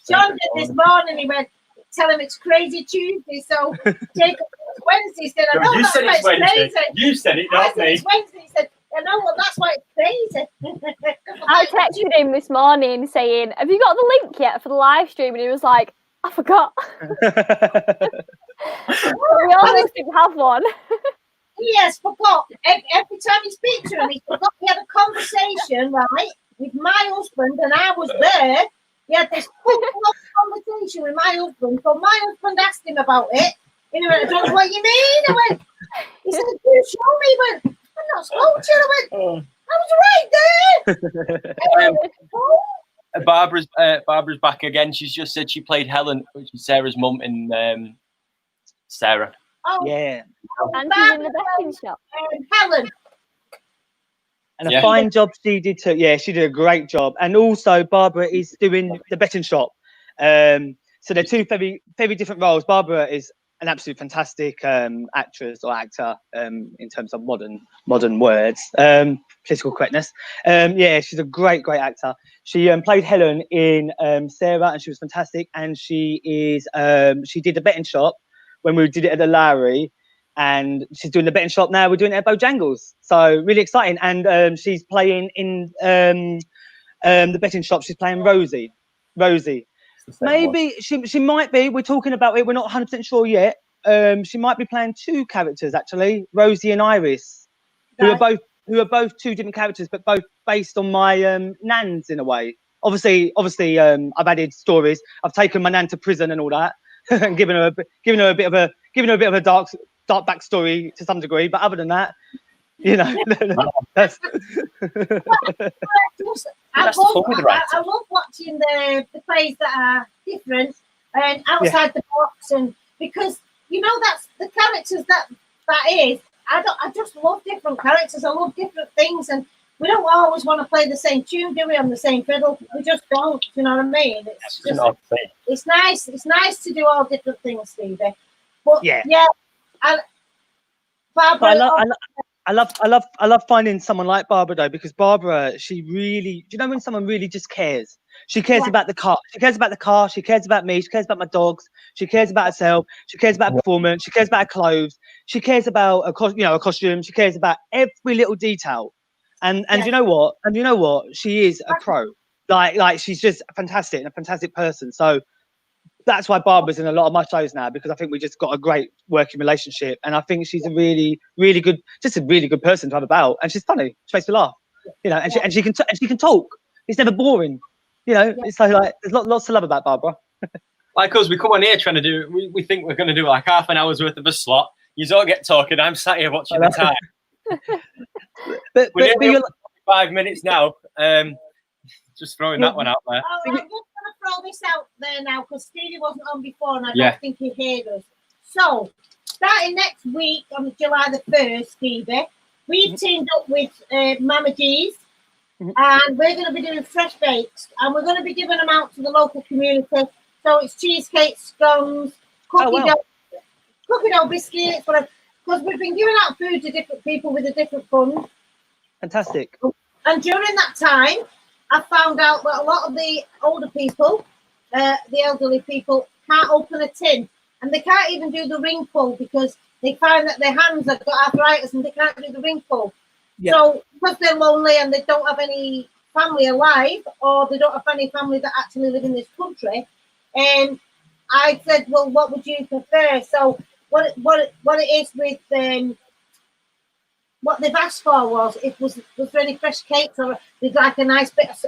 John did this morning. He went, tell him it's crazy Tuesday. So Jacob, it's Wednesday. He said, I know You that's said why it's it's Wednesday. crazy. You said it, I not said me. it's Wednesday. He said, I know, well, that's why it's crazy. I texted him this morning saying, have you got the link yet for the live stream? And he was like, I forgot. We almost didn't have one. He has forgot. Every time you speak to him, he forgot he had a conversation, right, with my husband, and I was there. He had this full conversation with my husband. So my husband asked him about it. And he went, I don't know what you mean. I went, he said, you show me. He went, I'm not spoke to you. I went, I was right there. Barbara's back again. She's just said she played Helen, which is Sarah's mum in Sarah. Oh, Yeah. And she's in the betting shop. Helen. And a fine job she did too. Yeah, she did a great job. And also Barbara is doing the betting shop. So they're two very, very different roles. Barbara is an absolute fantastic actress or actor in terms of modern words, political correctness. Yeah, she's a great actor. She played Helen in Sarah, and she was fantastic. And she did the betting shop when we did it at the Lowry, and she's doing the betting shop now. We're doing it at Bojangles, so really exciting. And she's playing in the betting shop. She's playing Rosie. Maybe she might be. We're talking about it. We're not 100% sure yet. She might be playing two characters actually, Rosie and Iris, who are both two different characters, but both based on my nans in a way. Obviously, I've added stories. I've taken my nan to prison and all that, and given her a bit of a dark backstory to some degree. But other than that, you know, that's. I love watching the plays that are different and outside the box, and because you know that's the characters that is. I just love different characters. I love different things, and we don't always want to play the same tune, do we? On the same fiddle, we just don't. You know what I mean? It's nice. It's nice to do all different things, Stevie. But and Barbara. I love finding someone like Barbara though, because Barbara, she really, do you know when someone really just cares? She cares about the car. She cares about the car. She cares about me. She cares about my dogs. She cares about herself. She cares about performance. She cares about her clothes. She cares about a costume. She cares about every little detail. And you know what? And you know what? She is a pro. Like she's just fantastic and a fantastic person. So that's why Barbara's in a lot of my shows now, because I think we just got a great working relationship, and I think she's a really good person to have about, and she's funny. She makes me laugh, you know, and she can talk. It's never boring, you know. It's so like there's lots to love about Barbara. Like us, we come on here trying to do. We think we're going to do like half an hour's worth of a slot. You all get talking. I'm sat here watching the time. but you're 5 minutes now. Just throwing that one out there. Oh, I'm just going to throw this out there now because Stevie wasn't on before and I don't think he heard us. So, starting next week on July the 1st, Stevie, we've teamed up with Mama G's and we're going to be doing fresh bakes and we're going to be giving them out to the local community. So, it's cheesecake, scones, cookie dough biscuits, whatever. Because we've been giving out food to different people with a different fund. Fantastic. And during that time, I found out that a lot of the older people, the elderly people, can't open a tin. And they can't even do the ring pull because they find that their hands have got arthritis and they can't do the ring pull. Yep. So because they're lonely and they don't have any family alive, or they don't have any family that actually live in this country, and I said, well, what would you prefer? So what it is with what they've asked for was there any fresh cakes or there's like a nice bit of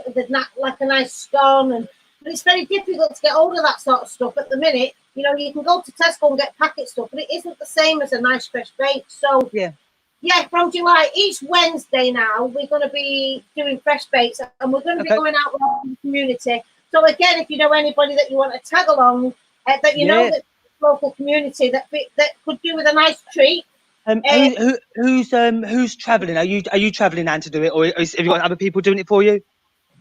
like a nice scone, but it's very difficult to get hold of that sort of stuff at the minute. You know, you can go to Tesco and get packet stuff, but it isn't the same as a nice fresh bake. So yeah, from July, each Wednesday now, we're going to be doing fresh bakes and we're going to be going out in the community. So again, if you know anybody that you want to tag along, that you know that local community that could do with a nice treat. Who's travelling? Are you travelling, Anne, to do it, or have you got other people doing it for you?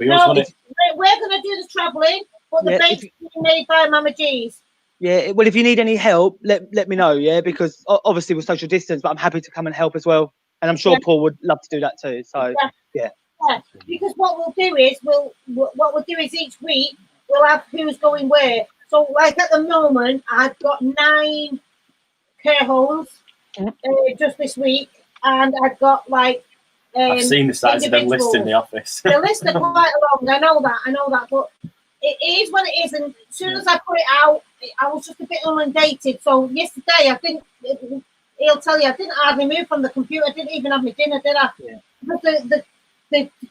No, we're going to do the travelling, But the Yeah, bake's being made by Mama G's. Yeah, well, if you need any help, let me know. Yeah, because obviously with social distance, but I'm happy to come and help as well. And I'm sure Yeah. Paul would love to do that too. So Yeah, because what we'll do is each week we'll have who's going where. So like at the moment, I've got 9 care homes just this week, and I've got like I've seen the size of them lists in the office. The list are quite long. I know that, but it is what it is. And as soon as I put it out, I was just a bit inundated. So yesterday, I think he'll tell you I didn't hardly move from the computer. I didn't even have my dinner, did I? Yeah. But the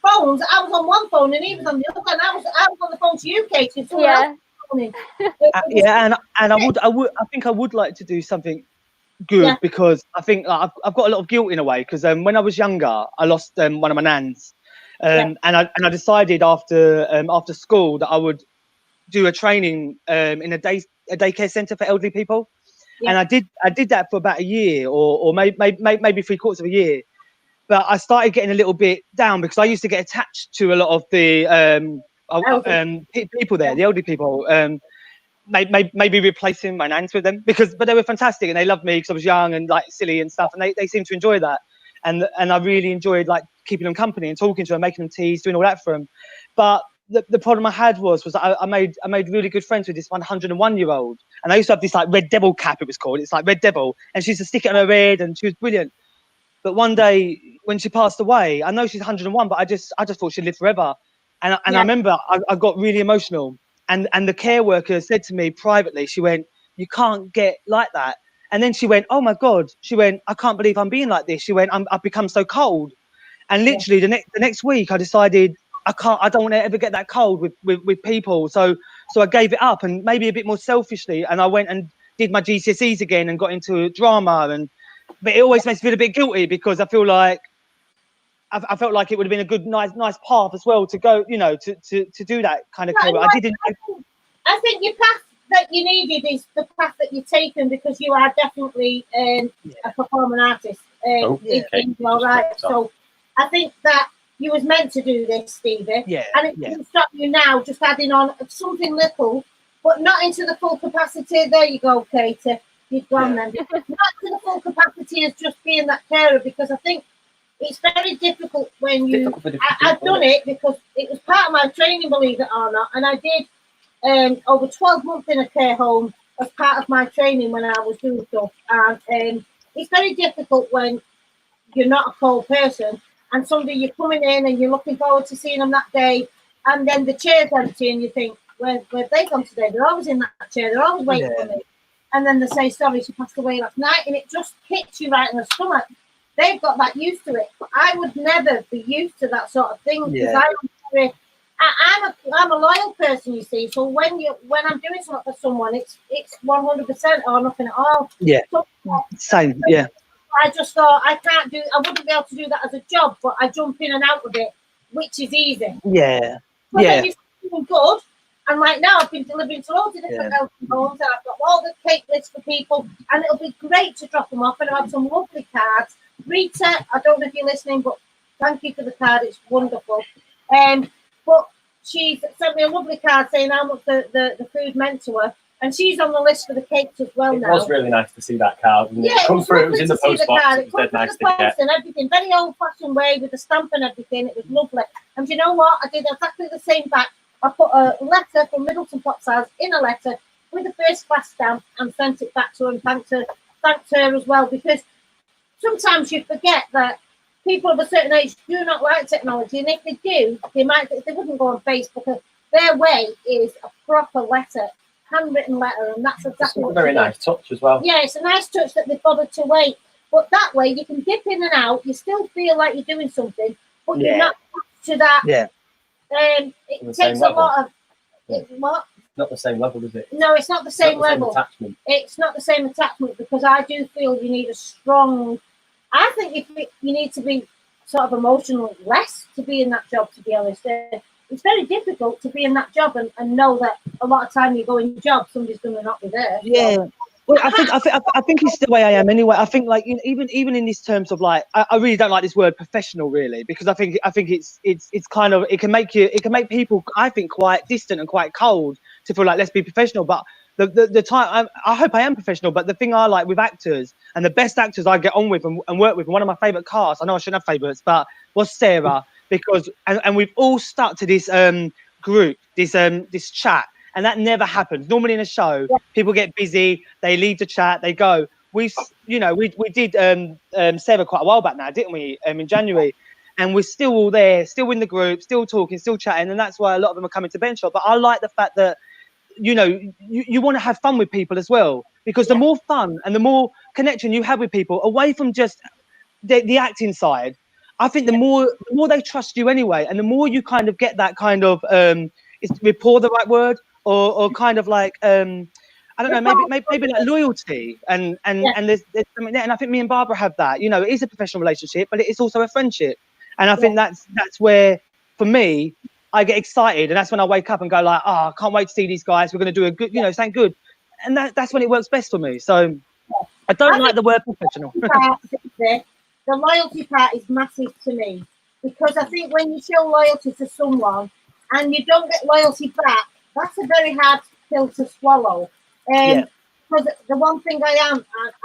phones, I was on one phone and he was on the other, and I was on the phone to you, Katy. So Yeah. and I think I would like to do something good because I think I've got a lot of guilt in a way because when I was younger, I lost one of my nans, and I decided after school that I would do a training in a daycare centre for elderly people, and I did that for about a year or maybe 3/4 of a year. But I started getting a little bit down because I used to get attached to a lot of the people there, the elderly people. Maybe replacing my nans with them but they were fantastic and they loved me because I was young and like silly and stuff, and they seemed to enjoy that. And I really enjoyed like keeping them company and talking to them, making them teas, doing all that for them. But the problem I had was I made really good friends with this 101-year-old, and I used to have this like Red Devil cap, it was called. It's like Red Devil, and she used to stick it on her head, and she was brilliant. But one day when she passed away, I know she's 101, but I just thought she'd live forever. And I remember I got really emotional, and the care worker said to me privately, she went, "You can't get like that." And then she went, "Oh my God," she went, "I can't believe I'm being like this." She went, "I've become so cold." And literally the next week I decided I don't want to ever get that cold with people. So I gave it up, and maybe a bit more selfishly, and I went and did my GCSEs again and got into drama. But it always makes me feel a bit guilty because I feel like I felt like it would have been a good, nice path as well to go, to do that kind of care. I think your path that you needed is the path that you've taken because you are definitely a performing artist. In your life. So I think that you was meant to do this, Stevie. Yeah. And it doesn't stop you now just adding on something little, but not into the full capacity. There you go, Katy. You've gone then. Not to the full capacity as just being that carer, because I think it's very difficult when you. I've done it because it was part of my training, believe it or not, and I did over 12 months in a care home as part of my training when I was doing stuff. And it's very difficult when you're not a cold person and somebody you're coming in and you're looking forward to seeing them that day, and then the chair's empty and you think, where've they gone today? They're always in that chair. They're always waiting for me. And then they say, sorry, she passed away last night, and it just hits you right in the stomach. They've got that used to it, but I would never be used to that sort of thing because I'm a loyal person, you see. So when I'm doing something for someone, it's 100% or nothing at all. Yeah. So, same. Yeah. I just thought I wouldn't be able to do that as a job, but I jump in and out of it, which is easy. Yeah. But then you're doing good. And right now, I've been delivering to loads of different elderly homes, and I've got all the cake lists for people, and it'll be great to drop them off. And I've had some lovely cards. Rita, I don't know if you're listening, but thank you for the card. It's wonderful. But she's sent me a lovely card saying how much the food meant to her, and she's on the list for the cakes as well now. It was really nice to see that card. Yeah, it come through. It was in the post box. It was dead nice to get. And everything, very old-fashioned way with the stamp and everything. It was lovely. And you know what? I did exactly the same back. I put a letter from Middleton Popsaz in a letter with a first class stamp and sent it back to her and thanked her as well, because sometimes you forget that people of a certain age do not like technology, and if they do, they wouldn't go on Facebook. Their way is a proper letter, handwritten letter, and that's exactly what a very nice touch as well. Yeah, it's a nice touch that they bothered to wait. But that way you can dip in and out, you still feel like you're doing something, but you're not to that. Yeah. It takes a lot of what? Not the same level, is it? No, it's not the same level. Attachment. It's not the same attachment, because I do feel you need a strong. I think you need to be sort of emotional less to be in that job. To be honest, it's very difficult to be in that job and know that a lot of time you go in the job, somebody's going to not be there. Yeah. So. Well, I think it's the way I am anyway. I think like even in these terms of like I really don't like this word professional really, because I think it's kind of it can make people I think quite distant and quite cold to feel like let's be professional. But the time I hope I am professional. But the thing I like with actors and the best actors I get on with and work with, one of my favourite casts, I know I shouldn't have favourites, but was Sarah, because and we've all stuck to this group, this chat, and that never happens. Normally in a show, people get busy, they leave the chat, they go. We did Sarah quite a while back now, didn't we? In January. And we're still all there, still in the group, still talking, still chatting, and that's why a lot of them are coming to bench shot. But I like the fact that, you know, you want to have fun with people as well, because the more fun and the more connection you have with people, away from just the acting side, I think the more they trust you anyway, and the more you kind of get that kind of is rapport the right word, or kind of like I don't know, maybe like loyalty and there's something there. And I think me and Barbara have that. You know, it is a professional relationship, but it is also a friendship. And I think that's where, for me, I get excited, and that's when I wake up and go like, oh, I can't wait to see these guys. We're going to do a good, you know, something good, and that's when it works best for me. So I don't like the word professional. The loyalty part is massive to me, because I think when you show loyalty to someone and you don't get loyalty back, that's a very hard pill to swallow. Because the one thing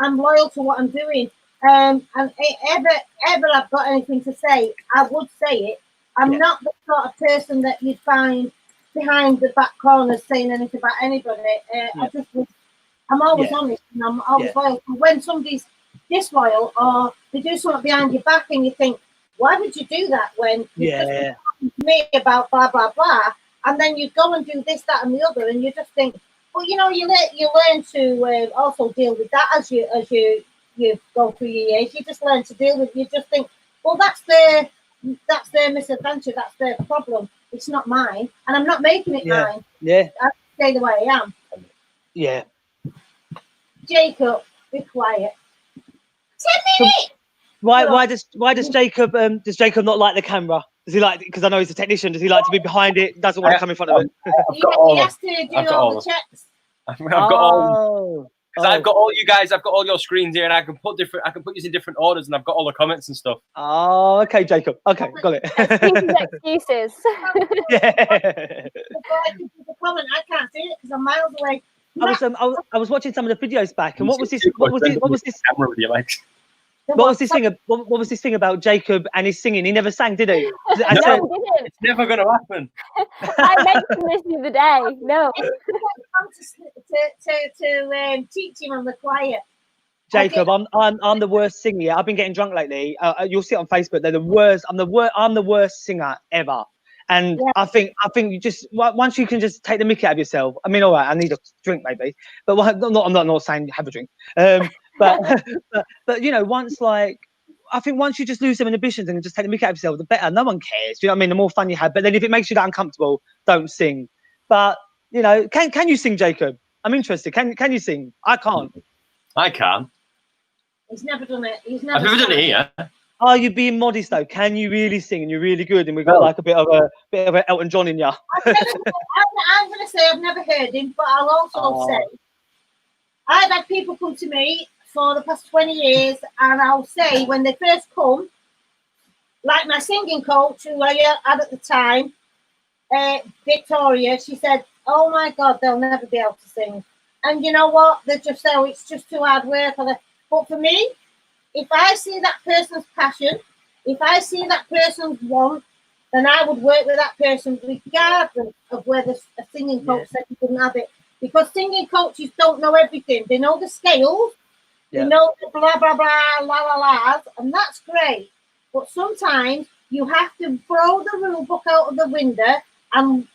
I'm loyal to what I'm doing. And ever I've got anything to say, I would say it. I'm not the sort of person that you'd find behind the back corners saying anything about anybody. I'm always honest, and I'm always loyal. When somebody's disloyal or they do something behind your back and you think, why would you do that when you just talking to me about blah blah blah, and then you go and do this, that, and the other, and you just think, well, you know, you learn to also deal with that as you go through your years. You just learn to deal with. You just think, well, that's their misadventure. That's their problem. It's not mine, and I'm not making it mine. I stay the way I am. Yeah. Jacob, be quiet. 10 minutes. Why does Jacob not like the camera? Does he like, because I know he's a technician, does he like to be behind it? Doesn't want to come in front of it? He has to do all the checks. I've got all. Because I've got all you guys, I've got all your screens here, and I can put you in different orders, and I've got all the comments and stuff. Oh, okay, Jacob. Okay, got it. Excuses. The comment, I can't see it because I'm miles away. I was watching some of the videos back, and what was this camera with your legs? What was this thing about Jacob and his singing? He never sang, did he? No, he didn't. It's never going to happen. I mentioned this the other day. No. to teach him on the quiet. Jacob, I'm the worst singer. I've been getting drunk lately. You'll see it on Facebook. They're the worst. I'm the worst singer ever. And I think you just, once you can just take the mickey out of yourself. I mean, all right, I need a drink maybe, but I'm not saying have a drink. But you know, I think once you just lose some inhibitions and just take the mickey out of yourself, the better. No one cares. Do you know what I mean? The more fun you have. But then if it makes you that uncomfortable, don't sing. But you know, can you sing, Jacob? I'm interested. Can you sing? I can't. I can. He's never done it. I've never done it here. Are you being modest though? Can you really sing? And you're really good, and we've got like a bit of a Elton John in you. I'm going to say I've never heard him, but I'll also say I've had people come to me for the past 20 years, and I'll say when they first come, like my singing coach, who I had at the time, Victoria, she said, "Oh my God, they'll never be able to sing." And you know what? They just say, "Oh, it's just too hard work." But for me, if I see that person's passion, if I see that person's want, then I would work with that person regardless of whether a singing coach said he didn't have it. Because singing coaches don't know everything. They know the scales, they know the blah, blah, blah, la, la, la, and that's great. But sometimes you have to throw the rule book out of the window and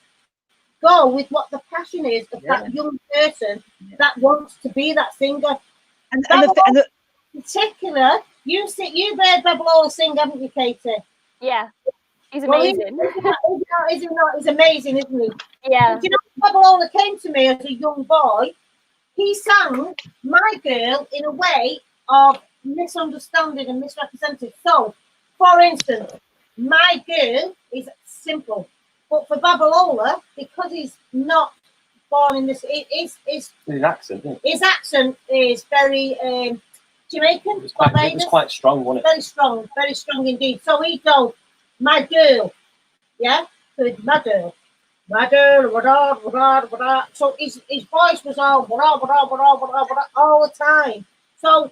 go with what the passion is of that young person that wants to be that singer. And in particular, you heard Babalola sing, haven't you, Katy? Yeah, he's amazing. He's amazing, isn't he? Yeah. And you know, Babalola came to me as a young boy. He sang My Girl in a way of misunderstanding and misrepresented. So, for instance, My Girl is simple, but for Babalola, because he's not born in this, his accent is very Jamaican. It was quite strong, wasn't it? Very strong indeed. So he goes, "My girl," yeah, so it's my girl. my girl, blah. So his voice was all blah, all the time. So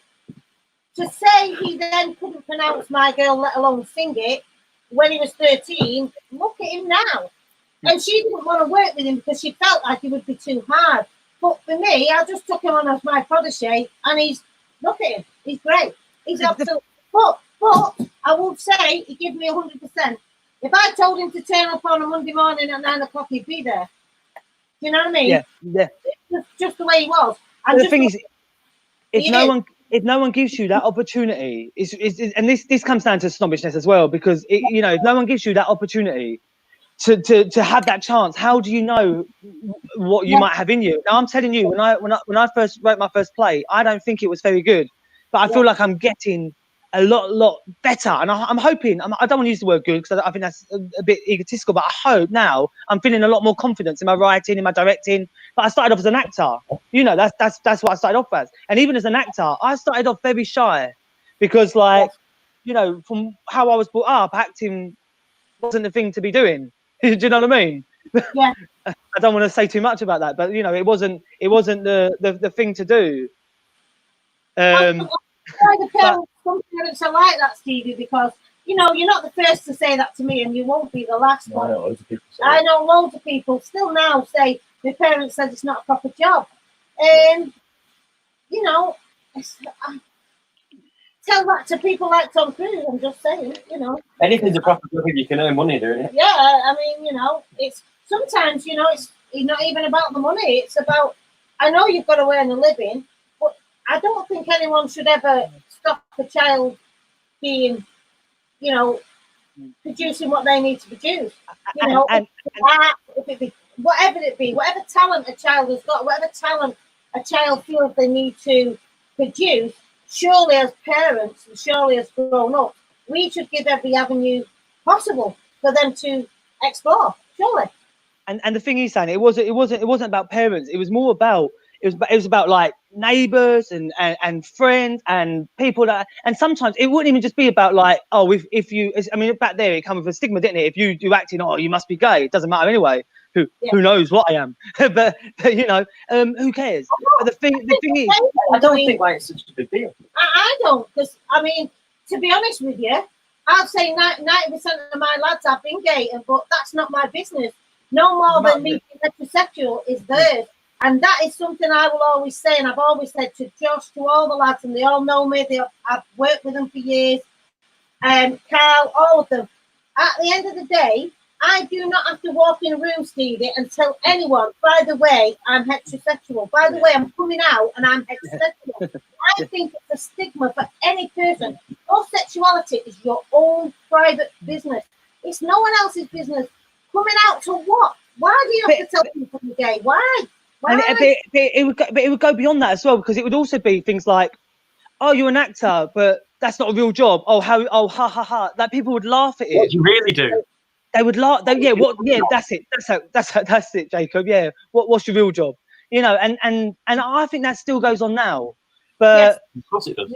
to say he then couldn't pronounce my girl, let alone sing it, when he was 13, look at him now. And she didn't want to work with him because she felt like he would be too hard. But for me, I just took him on as my protege, and look at him, he's great. He's absolutely, but I would say he gave me 100%. If I told him to turn up on a Monday morning at 9 o'clock, he'd be there. Do you know what I mean? Yeah. Just the way he was. And the thing is, if no one gives you that opportunity, and this comes down to snobbishness as well, because if no one gives you that opportunity to have that chance, how do you know what you might have in you? Now I'm telling you, when I first wrote my first play, I don't think it was very good, but I feel like I'm getting a lot better, and I'm hoping. I don't want to use the word good because I think that's a bit egotistical, but I hope now I'm feeling a lot more confidence in my writing, in my directing. But I started off as an actor, that's what I started off as, and even as an actor, I started off very shy because, from how I was brought up, acting wasn't the thing to be doing. Do you know what I mean? Yeah. I don't want to say too much about that, but it wasn't the thing to do. Some parents are like that, Stevie, because you're not the first to say that to me, and you won't be the last one. I know loads of people still now say their parents said it's not a proper job, and tell that to people like Tom Cruise. I'm just saying, Anything's a proper job if you can earn money doing it. Yeah, I mean, it's sometimes it's not even about the money. It's about, I know you've got to earn a living, but I don't think anyone should ever stop a child being, producing what they need to produce. Whatever it be, whatever talent a child has got, whatever talent a child feels they need to produce, surely as parents and surely as grown up, we should give every avenue possible for them to explore. Surely. And the thing is, Sandy, it wasn't about parents. It was more about it was about like neighbors and friends and people and sometimes it wouldn't even just be about like, if you, I mean, back there it came with a stigma, didn't it? If you do acting, you must be gay. It doesn't matter anyway. Who knows what I am? but who cares? But the thing is, I don't think like it's such a big deal. I don't, because I mean, to be honest with you, I'd say 90% of my lads have been gay, but that's not my business. No more than me being heterosexual is theirs. And that is something I will always say, and I've always said to Josh, to all the lads, and they all know me. I've worked with them for years. Carl, all of them. At the end of the day, I do not have to walk in a room, Stevie, and tell anyone, by the way, I'm heterosexual. By the way, I'm coming out and I'm heterosexual. I think it's a stigma for any person. Your sexuality is your own private business. It's no one else's business. Coming out to what? Why do you have to tell people you're gay? Why? And it would go beyond that as well, because it would also be things like, oh, you're an actor, but that's not a real job. Oh, ha ha ha. Like people would laugh at it. What do you really do? They would laugh. That's it. That's it, Jacob. Yeah. What's your real job? And I think that still goes on now. But of course it does.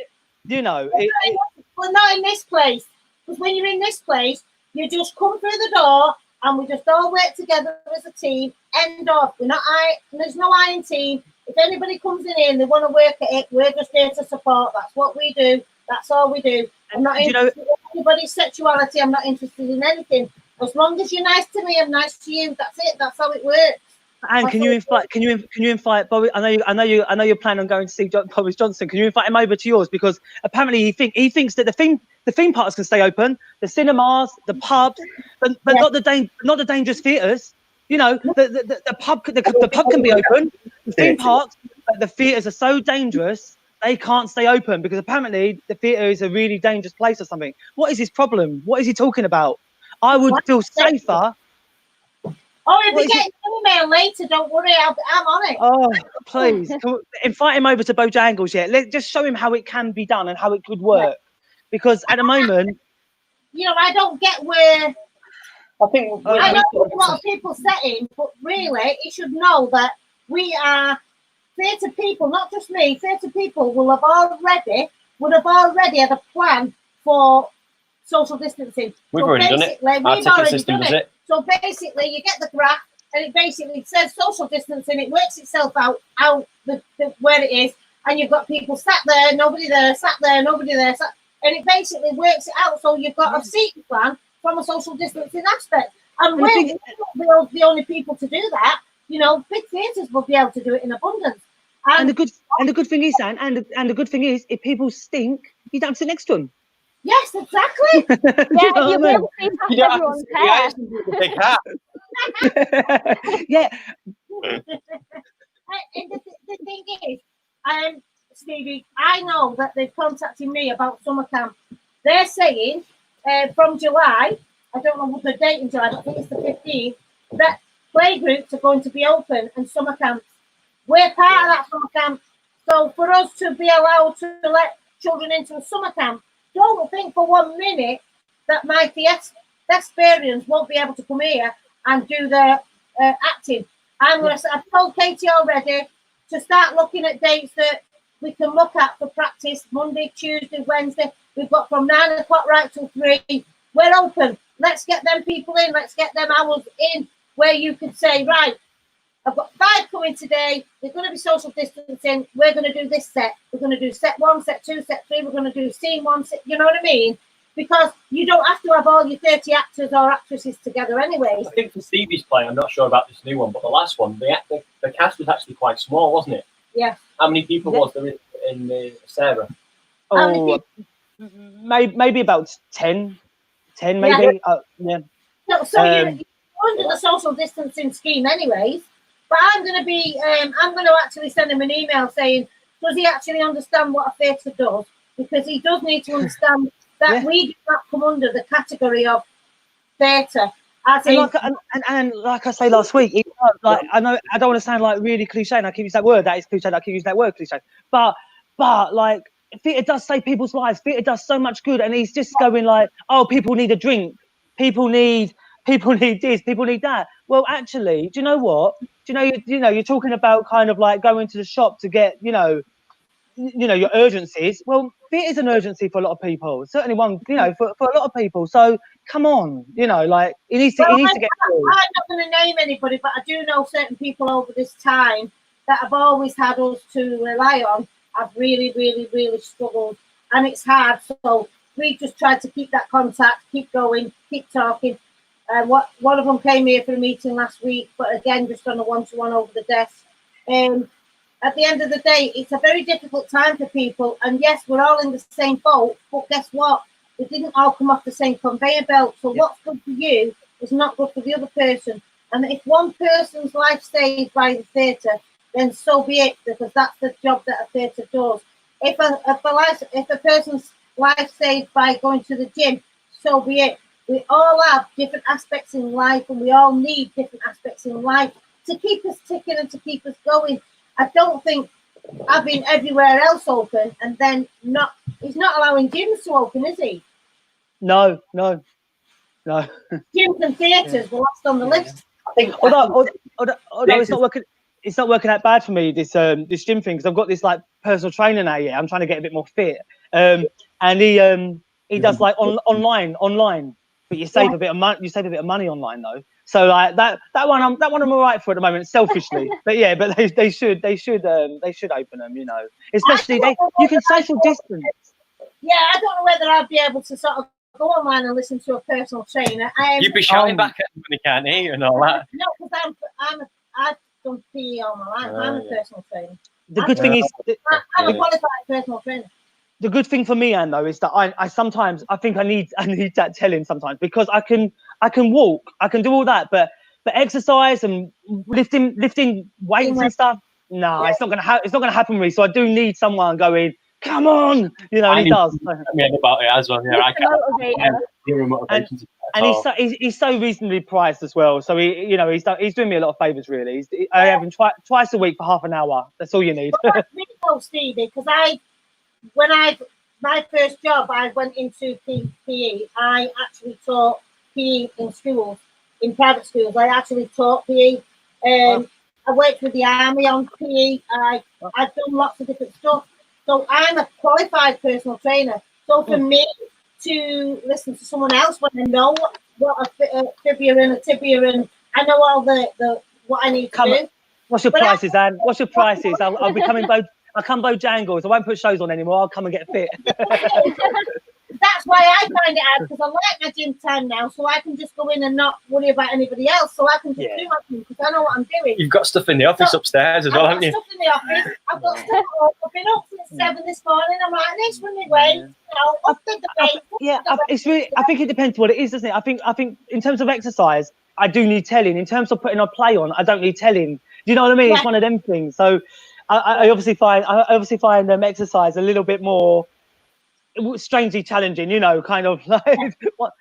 Well, not in this place. Because when you're in this place, you just come through the door and we just all work together as a team. End of. There's no iron team. If anybody comes in here and they want to work at it, we're just here to support. That's what we do. That's all we do. I'm not interested in anybody's sexuality. I'm not interested in anything. As long as you're nice to me, I'm nice to you. That's it. That's how it works. And can you invite Boris? I know you're planning on going to see Boris Johnson. Can you invite him over to yours? Because apparently he thinks that the theme parks can stay open, the cinemas, the pubs, but not the dangerous theatres. The pub can be open, the theme parks, but the theatres are so dangerous they can't stay open because apparently the theatre is a really dangerous place or something. What is his problem? What is he talking about? I would feel safer. Oh, if we get an email later, don't worry, I'm on it. Oh, please. Invite him over to Bojangles, Let's just show him how it can be done and how it could work. Because at the moment... I don't get where... I think... I know there's a lot of people setting, but really, you should know that we are theatre people, not just me, theatre people would have already had a plan for social distancing. We've already done it. Our ticket system does it. So basically, you get the graph and it basically says social distancing. It works itself out where it is, and you've got people sat there, nobody there, sat there, nobody there, and it basically works it out. So you've got a seating plan from a social distancing aspect, and we're not the only people to do that. You know, big theatres will be able to do it in abundance. And the good thing is, Anne, and the good thing is, if people stink, you don't sit next to them. Yes, exactly. Yeah, you will see past everyone's hair. Big hat. Yeah. And the thing is, Stevie, I know that they've contacted me about summer camp. They're saying from July, I don't know what the date in July, I think it's the 15th, that playgroups are going to be open and summer camps. We're part of that summer camp. So for us to be allowed to let children into a summer camp, don't think for 1 minute that my experience won't be able to come here and do the acting. I've told Katie already to start looking at dates that we can look at for practice. Monday, Tuesday, Wednesday. We've got from 9 o'clock right till 3. We're open. Let's get them people in. Let's get them hours in where you could say, right, I've got 5 coming today. They're going to be social distancing. We're going to do this set. We're going to do set 1, set 2, set 3. We're going to do scene 1. You know what I mean? Because you don't have to have all your 30 actors or actresses together anyway. I think for Stevie's play, I'm not sure about this new one, but the last one, the cast was actually quite small, wasn't it? Yeah. How many people was there in Sarah? Oh, maybe about 10 maybe. Yeah. So you're under the social distancing scheme anyways. But I'm going to actually send him an email saying, does he actually understand what a theatre does? Because he does need to understand that we do not come under the category of theatre. And like I say last week, I know I don't want to sound like really cliche, and I keep using that word. That is cliche. I keep using that word cliche. But like theatre does save people's lives. Theatre does so much good, and he's just going like, oh, people need a drink. People need this. People need that. Well, actually, do you know what? Do you know, you're talking about kind of like going to the shop to get, you know, your urgencies. Well, theatre is an urgency for a lot of people. Certainly one, you know, for a lot of people. So come on, you know, like he needs to get through. I'm not going to name anybody, but I do know certain people over this time that have always had us to rely on. Have really, really, really struggled, and it's hard. So we just tried to keep that contact, keep going, keep talking. One of them came here for a meeting last week, but again, just on a one-to-one over the desk. At the end of the day, it's a very difficult time for people. And yes, we're all in the same boat, but guess what? We didn't all come off the same conveyor belt. So what's good for you is not good for the other person. And if one person's life saved by the theatre, then so be it, because that's the job that a theatre does. If a person's life saved by going to the gym, so be it. We all have different aspects in life, and we all need different aspects in life to keep us ticking and to keep us going. I don't think having everywhere else open and then he's not allowing gyms to open, is he? No. Gyms and theatres were last on the list. I think although it's not working out bad for me, this gym thing, because I've got this like personal trainer now. Yeah, I'm trying to get a bit more fit. And he does like online. But you save a bit of money. You save a bit of money online though. So like that one I'm alright for at the moment, selfishly. But yeah, but they should open them. You know, especially you can social distance. Yeah, I don't know whether I'd be able to sort of go online and listen to a personal trainer. You'd be shouting back at them when they can't hear you and all that. No, because I've done PE all my life. I'm a personal trainer. The good thing is, I'm a qualified personal trainer. The good thing for me, Anne, though, is that I sometimes I think I need that telling sometimes, because I can walk, I can do all that, but exercise and lifting weights and stuff, no, it's not gonna happen with me. So I do need someone going, come on, you know, and he does. About it as well. Yeah, I can't. And he's so reasonably priced as well. So he's doing me a lot of favours really. I have him twice a week for half an hour. That's all you need. Well, me though, Stevie, because my first job, I went into PE. I actually taught PE in schools, in private schools. I actually taught PE. I worked with the army on PE. I've done lots of different stuff. So I'm a qualified personal trainer. So for me to listen to someone else when I know what a fibula and a tibia I know all the what I need to do. What's your But prices, Anne? What's your prices? I'll be coming I'll come Bojangles. I won't put shows on anymore. I'll come and get fit. That's why I find it hard, because I like my gym time now, so I can just go in and not worry about anybody else. So I can just do my thing because I know what I'm doing. You've got stuff in the office upstairs as well, haven't you? I've got stuff in the office. I've got stuff at home. I've been up since 7 this morning. I'm like, this when we wait. You know, up the debate. It's really. I think it depends what it is, doesn't it? I think in terms of exercise, I do need telling. In terms of putting a play on, I don't need telling. Do you know what I mean? Yeah. It's one of them things. So I obviously find exercise a little bit more strangely challenging. You know, kind of like what.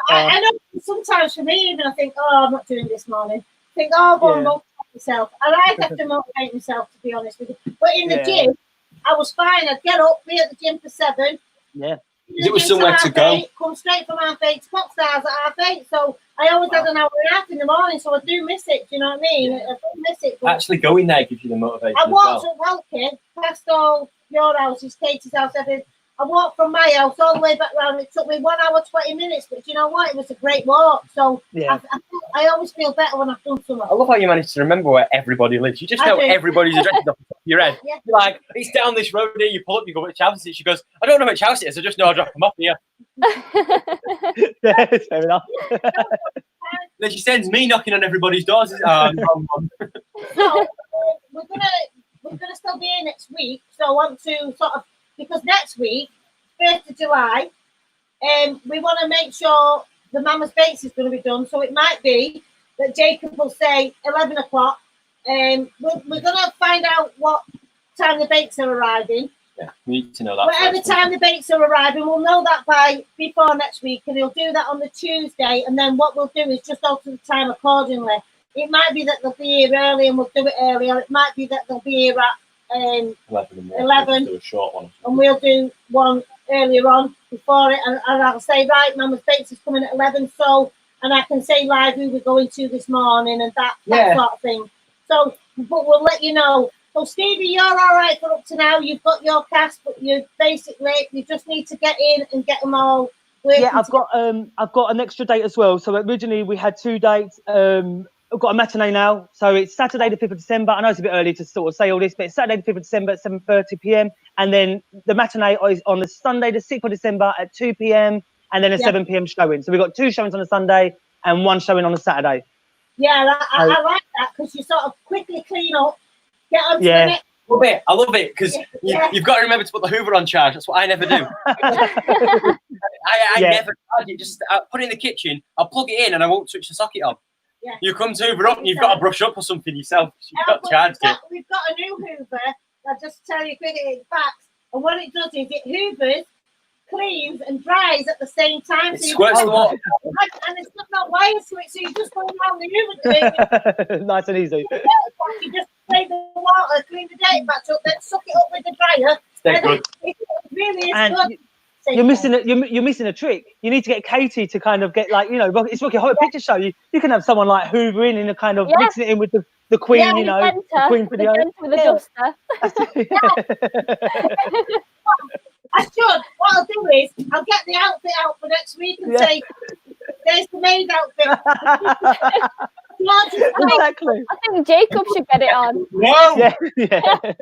I know sometimes for me, even I think, oh, I'm not doing this morning. I think, oh, go and motivate myself. And I have to motivate myself, to be honest with you. But in the gym, I was fine. I'd get up, be at the gym for 7. Yeah. It was somewhere to go. 8, come straight from 8:30 to Pop Stars at 8:30. So I always had an hour and a half in the morning. So I do miss it. Do you know what I mean? I do miss it. Actually going there gives you the motivation. I walked up Welkie, past all your houses, Katie's house, everything. I walked from my house all the way back round. It took me 1 hour 20 minutes, but you know what? It was a great walk. So I always feel better when I've done something. I love how you managed to remember where everybody lives. You just know everybody's address off the top of your head. Yeah. You're like, it's down this road here. You pull up, you go, which house is it? She goes, I don't know which house it is. I just know I'll drop them off here. Yeah, fair enough. Then she sends me knocking on everybody's doors. So we're gonna still be here next week. So I want to sort of, because next week, 1st of July, we want to make sure the Mama's Bakes is going to be done. So it might be that Jacob will say 11 o'clock. We're going to find out what time the bakes are arriving. Yeah, we need to know that. Whatever time the bakes are arriving, we'll know that before next week, and he'll do that on the Tuesday. And then what we'll do is just alter the time accordingly. It might be that they'll be here early and we'll do it earlier. It might be that they'll be here at 11 do a short one, and we'll do one earlier on before it, and I'll say, right, Mama's Bakes is coming at 11, so, and I can say live who we're going to this morning and that sort of thing. So, but we'll let you know. So Stevie, you're all right for up to now. You've got your cast, but you just need to get in and get them all working. Yeah, I've got an extra date as well. So originally we had 2 dates. I've got a matinee now, so it's Saturday the 5th of December. I know it's a bit early to sort of say all this, but it's Saturday the 5th of December at 7:30 p.m. And then the matinee is on the Sunday the 6th of December at 2 p.m. and then a 7 p.m. showing. So we've got 2 showings on a Sunday and 1 showing on a Saturday. Yeah, I like that, because you sort of quickly clean up, get on to the next. I love it, because you've got to remember to put the Hoover on charge. That's what I never do. I never charge it. Just put it in the kitchen, I'll plug it in and I won't switch the socket on. Yeah. You come to Hoover up and you've got to brush up or something yourself. You've got charged it. We've got a new Hoover. I'll just tell you quickly, it's facts. And what it does is it hoovers, cleans and dries at the same time. It squirts the water. And it's not wires to it, so you just go around the Hoover. Nice and easy. You just spray the water, clean the date batch up, then suck it up with the dryer. They're good. It really is And good. You're missing a trick. You need to get Katie to kind of get, like, you know, it's Rocky Horror Picture Show. You can have someone like Hoover in and kind of mixing it in with the Queen, you know, the Queen video. With the duster. I should. What I'll do is I'll get the outfit out for next week and say, "There's the maid outfit." Exactly. I think Jacob should get it on. No. Yeah. I've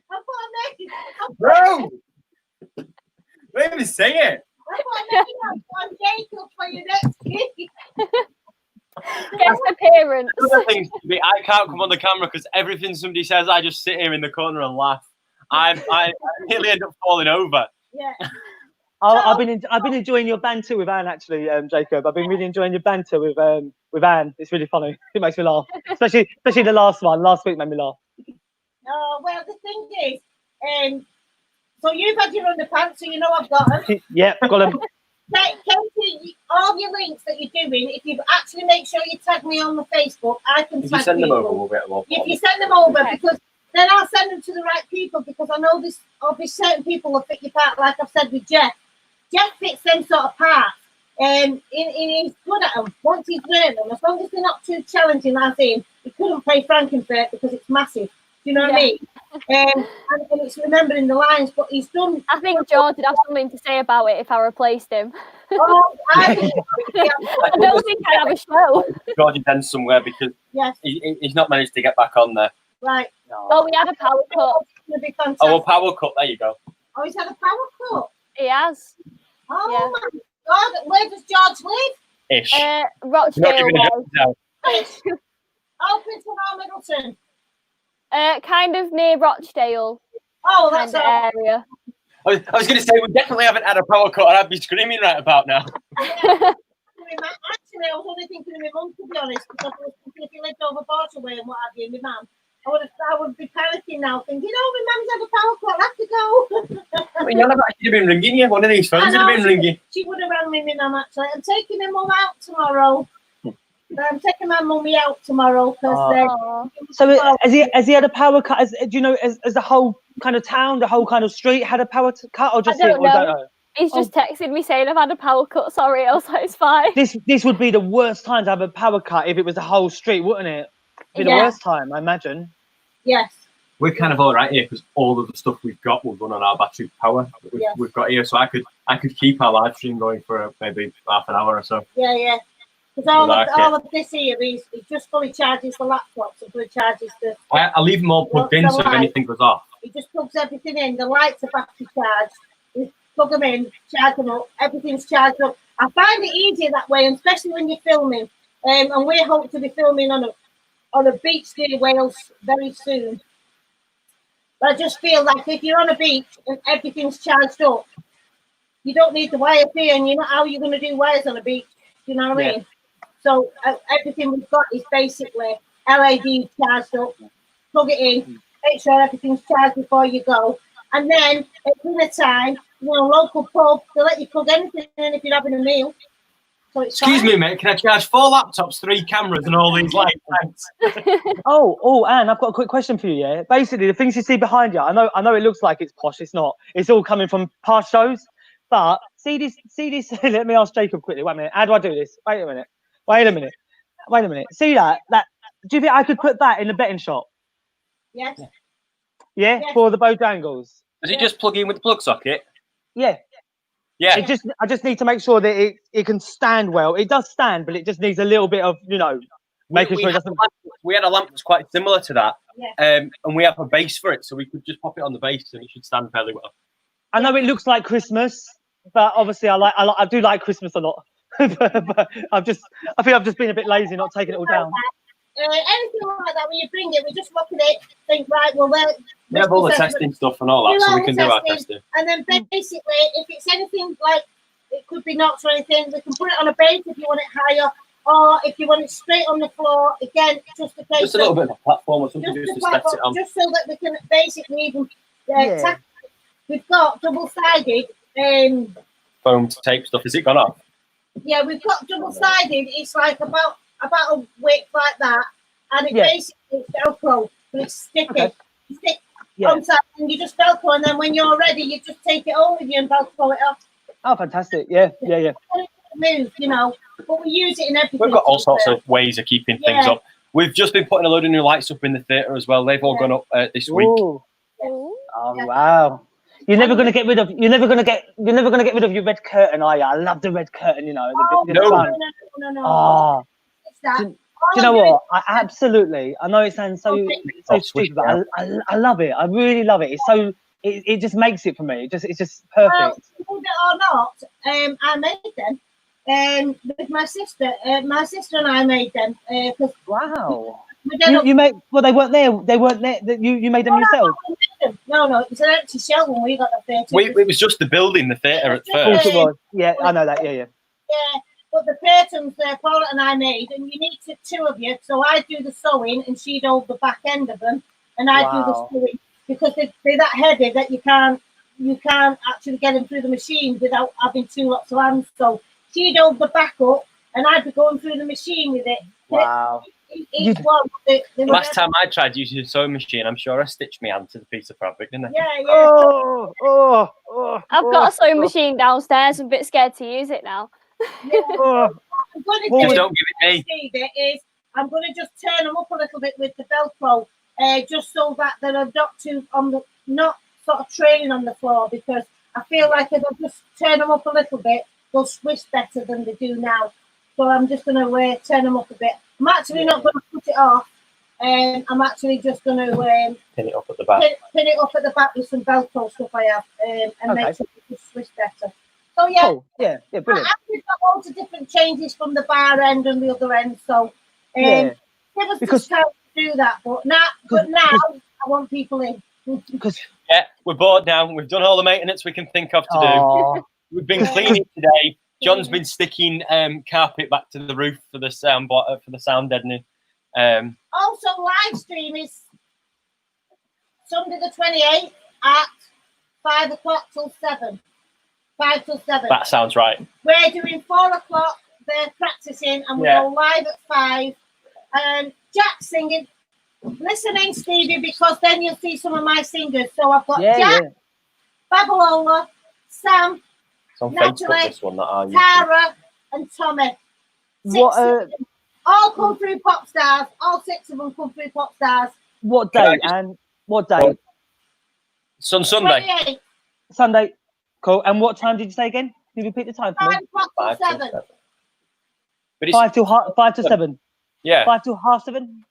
got a maid. Bro. Don't even say it. I've got a maid outfit on Jacob for your next gig. Guest appearance. Other things to be, I can't come on the camera because everything somebody says, I just sit here in the corner and laugh. I nearly end up falling over. Yeah. I've been enjoying your banter with Anne, actually, Jacob. I've been really enjoying your banter with Anne. It's really funny. It makes me laugh, especially the last one. Last week made me laugh. Oh, well, the thing is, so you've had your underpants, so you know I've got them. Yeah, got them. Katie, all your links that you're doing, if you actually make sure you tag me on the Facebook, I can If tag you send them people. over, we'll get them all. If you send them over, because then I'll send them to the right people, because I know there'll be certain people will fit your part, like I've said with Jeff. Jeff fits them sort of parts, and he's good at them. Once he's learned them, as long as they're not too challenging, as in, he couldn't play Frankenfurt because it's massive. Do you know what I mean? and it's remembering the lines. But he's done. I think George would have something to say about it if I replaced him. Oh, I think, I don't think I'd have a show. George intends somewhere because yes, he's not managed to get back on there. right. Well, we had a power cut. It's gonna be fantastic. Oh, a power cut. There you go. Oh, he's had a power cut. He has. Oh Yeah. my God! Where does George live? Ish. Rochdale Not giving a was. joke now. Oh, Princeton or Middleton. Kind of near Rochdale Oh, kind that's of all. area. I was going to say, we definitely haven't had a power cut, and I'd be screaming right about now. Actually, I was only thinking of my mum, to be honest, because I was thinking if he lived over Borderway and what have you, my mum, I would be panicking now, thinking, my mum's had a power cut, I'll have to go. I mean, none of that should have been ringing you. One of these phones would have been ringing. She would have rang me, my mum, actually. I'm taking my mum out tomorrow. I'm taking my mummy out tomorrow because. So has he had a power cut? Do you know, as the whole kind of town, the whole kind of street had a power cut, or just I him? don't Or know. don't know? He's just texted me saying I've had a power cut. Sorry, I was like, it's fine. This would be the worst time to have a power cut if it was the whole street, wouldn't it? It'd be the worst time, I imagine. Yes. We're kind of all right here because all of the stuff we've got will run on our battery power that we've got here, so I could keep our live stream going for maybe half an hour or so. Yeah. Because all of this here is it just fully charges the laptops and fully charges the. I leave them all plugged in so if anything goes off. It just plugs everything in. The lights are battery charged. We plug them in, charge them up. Everything's charged up. I find it easier that way, and especially when you're filming. And we hope to be filming on a beach near Wales very soon. But I just feel like if you're on a beach and everything's charged up, you don't need the wires here, and you know how you're going to do wires on a beach. Do you know what I mean? So everything we've got is basically LED charged up. Plug it in, make sure everything's charged before you go, and then at dinner time, local pub, they let you plug anything in if you're having a meal. So it's Excuse me, mate. Can I charge 4 laptops, 3 cameras, and all these lights? Thanks. Oh, Anne, I've got a quick question for you. Yeah, basically the things you see behind you, I know it looks like it's posh. It's not. It's all coming from past shows. But see this. Let me ask Jacob quickly. Wait a minute. How do I do this? Wait a minute. See that? Do you think I could put that in the betting shop? Yes. Yeah, Yes. for the Bojangles. Does it just plug in with the plug socket? Yeah. Yeah. I just need to make sure that it can stand well. It does stand, but it just needs a little bit of making sure it doesn't. We had a lamp that's quite similar to that, Yeah. and we have a base for it, so we could just pop it on the base, and it should stand fairly well. I know it looks like Christmas, but obviously I do like Christmas a lot. but I think I've just been a bit lazy, not taking it all down. Anything like that, when you bring it, we just look at it, think, right, well, We have all the testing stuff and all that, so we can do our testing. And then basically, if it's anything like it could be knots or anything, we can put it on a base if you want it higher, or if you want it straight on the floor. Again, just a case Just a little bit of a platform or something just to set it on. Just so that we can basically even tackle it. We've got double-sided. Foam tape stuff. Has it gone off? Yeah, we've got double-sided. It's like about a width like that, and it basically is Velcro, but it's sticky. Okay. You stick on top, and you just Velcro, and then when you're ready, you just take it home with you and Velcro it off. Oh, fantastic! Yeah. Move, but we use it in everything. We've got all sorts of ways of keeping things up. We've just been putting a load of new lights up in the theatre as well. They've all gone up this week. Ooh. Oh wow! You're never gonna get rid of your red curtain, are you? I love the red curtain. No. Oh. That. Do you know what? I know it sounds so stupid, but I love it. I really love it. It's so it just makes it for me. It's just perfect. Well, believe it or not, I made them with my sister. My sister and I made them. Wow. You made? Well, they weren't there. They weren't there. You made them yourself. No, it was an empty shell when we got the theatre. It was just the building, the theatre at first. Of course it was. Yeah, I know that. Yeah. Yeah, but the curtains Paula and I made, and you need two of you. So I do the sewing, and she'd hold the back end of them, and I do the sewing because they're that heavy that you can't actually get them through the machine without having 2 lots of hands. So she'd hold the back up, and I'd be going through the machine with it. Wow. Last time I tried using a sewing machine, I'm sure I stitched my hand to the piece of fabric, didn't I? Yeah. I've got a sewing machine downstairs. I'm a bit scared to use it now. Just don't give it me. I'm going to just turn them up a little bit with the Velcro just so that they're not not sort of training on the floor, because I feel like if I just turn them up a little bit, they'll swish better than they do now. So I'm just going to turn them up a bit. I'm actually not going to put it off. I'm actually just going to Pin it up at the back. Pin it up at the back with some Velcro stuff I have, and make sure it just swish better. So yeah, cool. Yeah, brilliant. We've got loads of different changes from the bar end and the other end. So give us just time to do that. But now I want people in. Because we're bored now. We've done all the maintenance we can think of to do. We've been cleaning today. John's been sticking carpet back to the roof for the sound deadening. Also, live stream is Sunday the 28th at 5 o'clock till 7. 5 till 7. That sounds right. We're doing 4 o'clock. They're practicing, and we go live at 5. And Jack's singing. Listen in, Stevie, because then you'll see some of my singers. So I've got Jack, Babalola, Sam, Natalie, Tara, and Tommy. All come through Pop Stars. All 6 of them come through Pop Stars. What day? And what day? Sunday. 28th. Sunday. Cool. And what time did you say again? Can you repeat the time for me? 5 till 7. But it's 5 to 7. Yeah. 5 to half 7.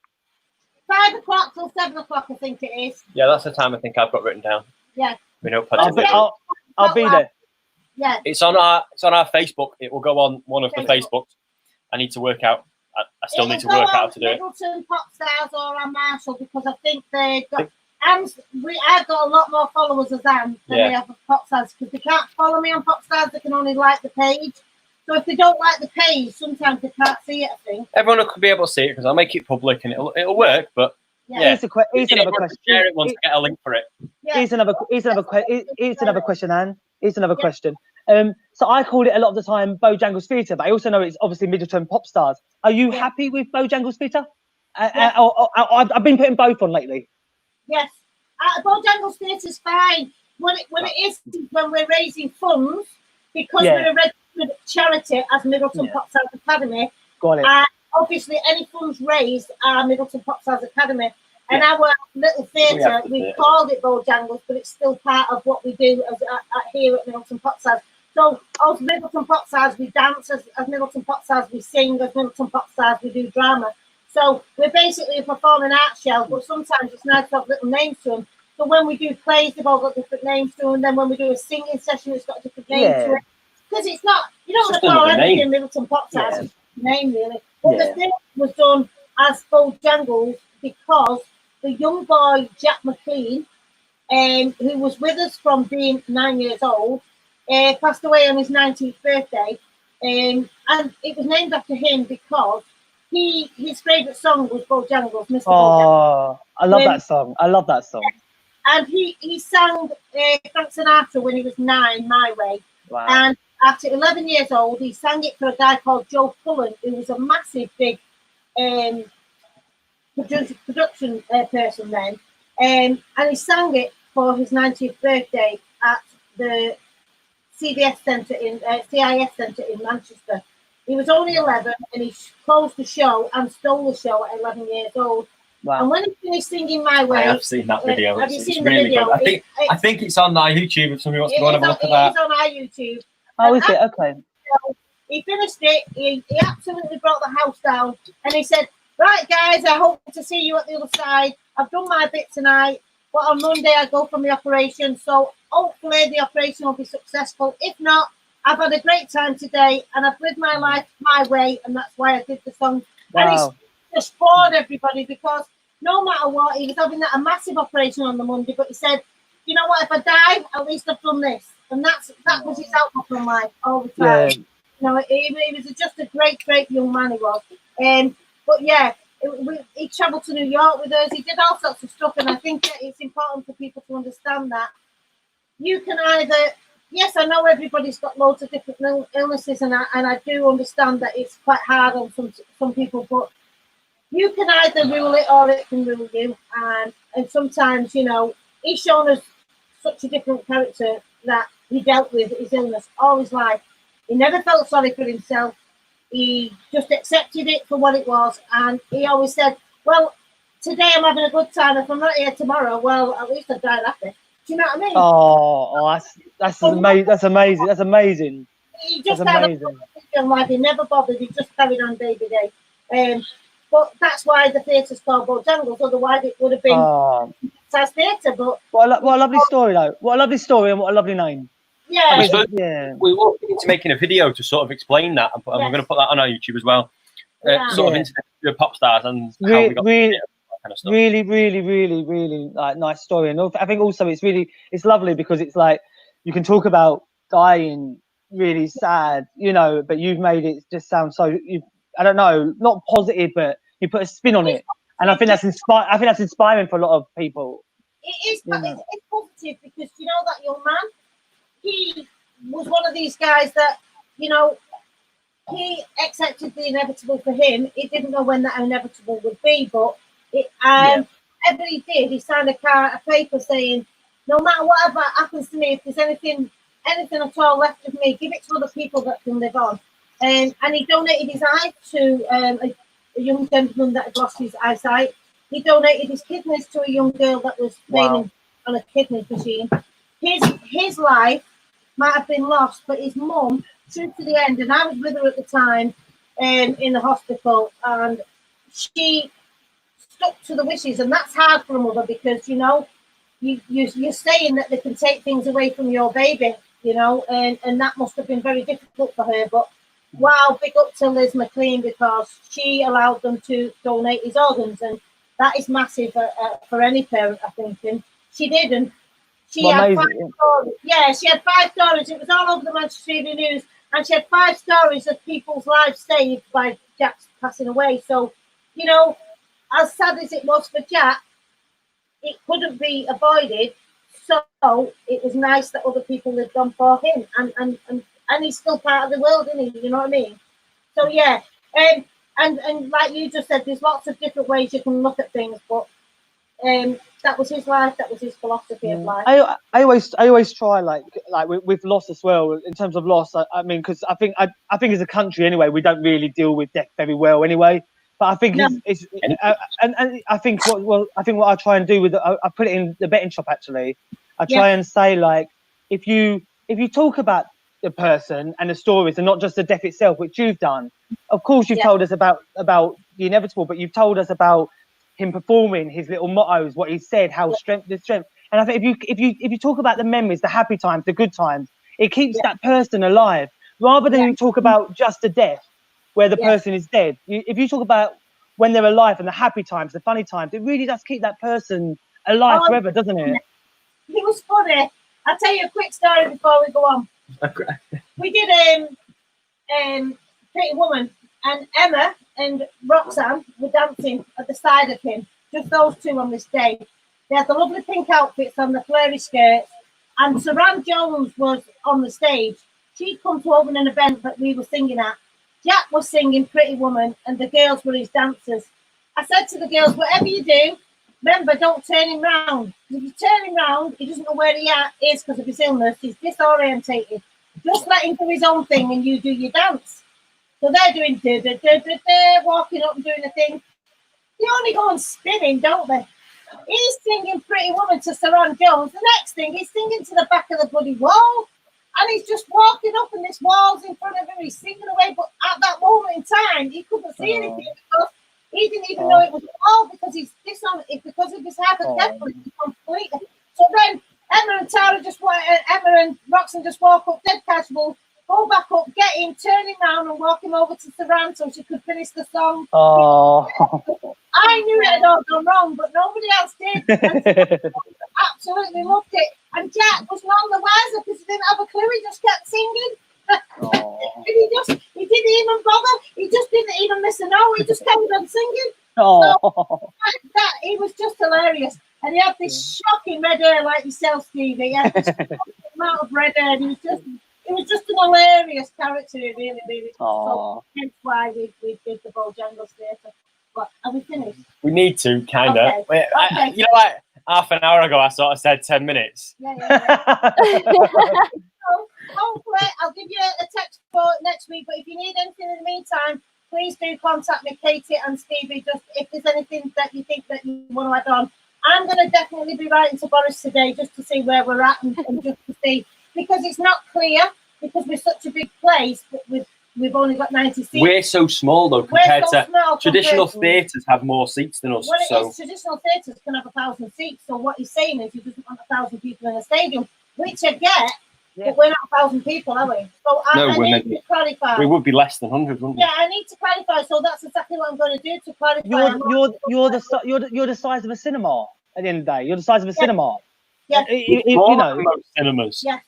5 o'clock till 7 o'clock, I think it is. Yeah, that's the time I think I've got written down. Yeah. We know. I'll be there. Yeah. It's on our Facebook. It will go on one of the Facebooks. I need to work out. I still need to work out how to do it. Middleton Pop Stars or on Marshall, because I think they've got. I've got a lot more followers as Anne than they have of Pop Stars, because they can't follow me on Pop Stars. They can only like the page. So if they don't like the page, sometimes they can't see it, I think. Everyone could be able to see it because I'll make it public and it'll work. But here's another question. Share it once I get a link for it. Here's another question, Anne. Here's another question. So I call it a lot of the time Bojangles Theatre, but I also know it's obviously Middleton Pop Stars. Are you happy with Bojangles Theatre? I've been putting both on lately. Yes, Bojangles Theatre's fine. When we're raising funds, because we're a registered charity as Middleton Pop Stars Academy. Got it. Obviously, any funds raised are Middleton Pop Stars Academy. And our little theatre, we've called it Bojangles, but it's still part of what we do here at Middleton Pop Stars. So, as Middleton Pop Stars, we dance. As Middleton Pop Stars, we sing. As Middleton Pop Stars, we do drama. So, we're basically a performing arts show, but sometimes it's nice to have little names to them. So, when we do plays, they've all got different names to them. And then when we do a singing session, it's got a different name to it. Because it's not, you don't want to call everything Middleton Pop Stars name, really. But the thing was done as Bojangles because the young boy, Jack McLean, who was with us from being 9 years old, passed away on his 19th birthday. And it was named after him because his favourite song was Bojangles, Mr. Bojangles. I love that song. I love that song. And he sang Frank Sinatra when he was 9, My Way. Wow. And after 11 years old, he sang it for a guy called Joe Cullen, who was a massive, big production person then. And he sang it for his 90th birthday at the CIS Centre in Manchester. He was only 11 and he closed the show and stole the show at 11 years old. Wow. And when he finished singing My Way, I have seen that video. Have you seen the really video? Good. I think it's on our YouTube if somebody wants to go and have a look at that. It's on our YouTube. Oh, is it? Okay. So he finished it. He absolutely brought the house down, and he said, "Right, guys, I hope to see you at the other side. I've done my bit tonight, but on Monday I go from the operation. So hopefully the operation will be successful. If not, I've had a great time today, and I've lived my life my way, and that's why I did the song." Wow. And he just floored everybody because no matter what, he was having a massive operation on the Monday, but he said, "You know what? If I die, at least I've done this." And that was his outlook on life all the time. Yeah. You know, he was just a great young man, he was. But yeah, he travelled to New York with us. He did all sorts of stuff, and I think that it's important for people to understand that you can either. Yes, I know everybody's got loads of different illnesses, and I do understand that it's quite hard on some people, but you can either rule it or it can rule you. And sometimes, you know, he's shown us such a different character that he dealt with his illness all his life. He never felt sorry for himself. He just accepted it for what it was. And he always said, well, today I'm having a good time. If I'm not here tomorrow, well, at least I've died happy. Do you know what I mean? That's amazing. That's amazing. That's amazing. He just That's had amazing. a life. He never bothered. He just carried on day by day. But that's why the theatre's called Bojangles. Otherwise, it would have been Taz Theatre. But what a lovely story, though. What a lovely story and what a lovely name. yeah, We will get into making a video to sort of explain that, and we're going to put that on our YouTube as well. Sort of internet pop stars and how we got that kind of stuff. Really like nice story, and I think also it's lovely because it's like you can talk about dying really sad, you know, but you've made it just sound so I don't know, not positive, but you put a spin on it, and I think that's inspiring for a lot of people. It is. It's positive because you know that young man, he was one of these guys that, you know, he accepted the inevitable for him. He didn't know when that inevitable would be, but whatever he did, he signed a paper saying, no matter whatever happens to me, if there's anything at all left of me, give it to other people that can live on. And he donated his eye to a young gentleman that had lost his eyesight. He donated his kidneys to a young girl that was failing on a kidney machine. His life might have been lost, but his mum, true to the end, and I was with her at the time in the hospital, and she stuck to the wishes, and that's hard for a mother because, you know, you're saying that they can take things away from your baby, you know, and that must have been very difficult for her. But wow, big up to Liz McLean because she allowed them to donate his organs, and that is massive for any parent, I think. And she did, and she had 5 stories. Yeah, she had 5 stories. It was all over the Manchester Evening News, and she had 5 stories of people's lives saved by Jack's passing away. So, you know, as sad as it was for Jack, it couldn't be avoided. So it was nice that other people lived on for him, and he's still part of the world, isn't he? You know what I mean? So yeah, and like you just said, there's lots of different ways you can look at things, but that was his life. That was his philosophy of life. I always try like with loss as well. In terms of loss, I mean, because I think as a country anyway, we don't really deal with death very well anyway. But I think it's and I think what I try and do with I put it in the betting shop actually. I try and say like if you talk about the person and the stories and not just the death itself, which you've done. Of course, you've told us about the inevitable, but you've told us about him performing his little mottos, what he said, how strength. And I think if you talk about the memories, the happy times, the good times, it keeps that person alive rather than you talk about just the death where the person is dead. If you talk about when they're alive and the happy times, the funny times, it really does keep that person alive forever, doesn't it? It was funny. I'll tell you a quick story before we go on. Okay. We did Pretty Woman, and Emma and Roxanne were dancing at the side of him, just those two on this day. They had the lovely pink outfits on, the flary skirts, and Saran Jones was on the stage. She'd come to open an event that we were singing at. Jack was singing Pretty Woman, and the girls were his dancers. I said to the girls, whatever you do, remember, don't turn him round. If you turn him round, he doesn't know where he is because of his illness. He's disorientated. Just let him do his own thing and you do your dance. So they're doing walking up and doing a thing. They only go on spinning, don't they? He's singing Pretty Woman to Saran Jones. The next thing, he's singing to the back of the bloody wall. And he's just walking up and this wall's in front of him. He's singing away. But at that moment in time, he couldn't see anything because he didn't even know it was a wall because because of his hypothetical completely. So then Emma and Roxanne just walk up dead casual, go back up, get him, turn him round and walk him over to Saran so she could finish the song. I knew it had all gone wrong, but nobody else did. Absolutely loved it. And Jack was none the wiser because he didn't have a clue. He just kept singing. And he didn't even bother. He just didn't even miss a note. He just carried on singing. So he was just hilarious. And he had this shocking red hair like yourself, Stevie. He had this amount of red hair. He was just an hilarious character. Really, really. So hence why we did the Bojangles Theatre. But are we finished? We need to, kind of. Okay. You know what? Half an hour ago, I sort of said 10 minutes. Yeah. So hopefully, I'll give you a text for next week. But if you need anything in the meantime, please do contact me, Katie and Stevie, just if there's anything that you think that you want to add on. I'm going to definitely be writing to Boris today just to see where we're at and just to see, because it's not clear, because we're such a big place, but we've only got 90 seats. We're so small though compared to traditional compared theatres have more seats than us. Well, So traditional theatres can have 1,000 seats. So what he's saying is he doesn't want 1,000 people in a stadium, which I get, but we're not 1,000 people, are we? So I need to clarify. We would be less than 100, wouldn't we? Yeah, I need to clarify. So that's exactly what I'm going to do to clarify. You're the size of a cinema at the end of the day. You're the size of a cinema. Yeah. You know. Most cinemas. Yeah.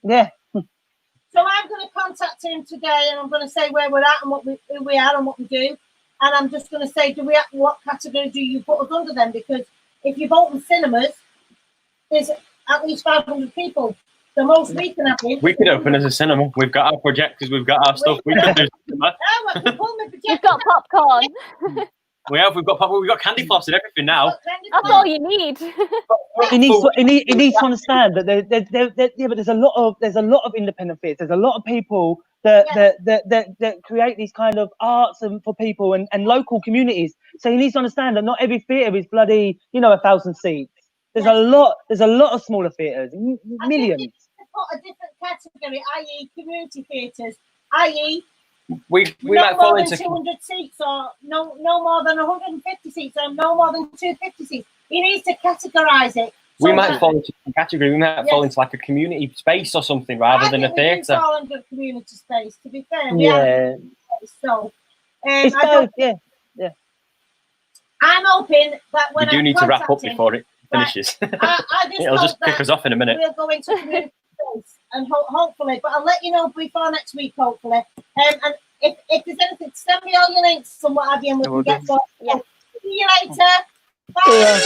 Yeah. So I'm going to contact him today, and I'm going to say where we're at and who we are and what we do. And I'm just going to say, what category do you put us under then? Because if you've opened cinemas, there's at least 500 people. The most we can have. We could open as a cinema. We've got our projectors, we've got our stuff. We could do cinema. You've got popcorn. We've got candy floss and everything now. That's all you need. He needs to understand that but there's a lot of independent theatres. There's a lot of people that create these kind of arts and for people and local communities. So he needs to understand that not every theatre is bloody 1,000 seats. There's a lot of smaller theatres, millions. Put a different category, i.e. community theatres, i.e. we no might more fall than into 200 seats, or no more than 150 seats, or no more than 250 seats. He needs to categorise it. We might fall into a category. We might fall into like a community space or something rather than a theatre. We fall under community space. To be fair, so it's both. Yeah. I'm hoping that when we do need to wrap up before it finishes. It'll just kick us off in a minute. We'll go into community space and hopefully, but I'll let you know before next week, hopefully. And if there's anything, send me all your links and what have you, and we can get what. Yeah. See you later. Bye.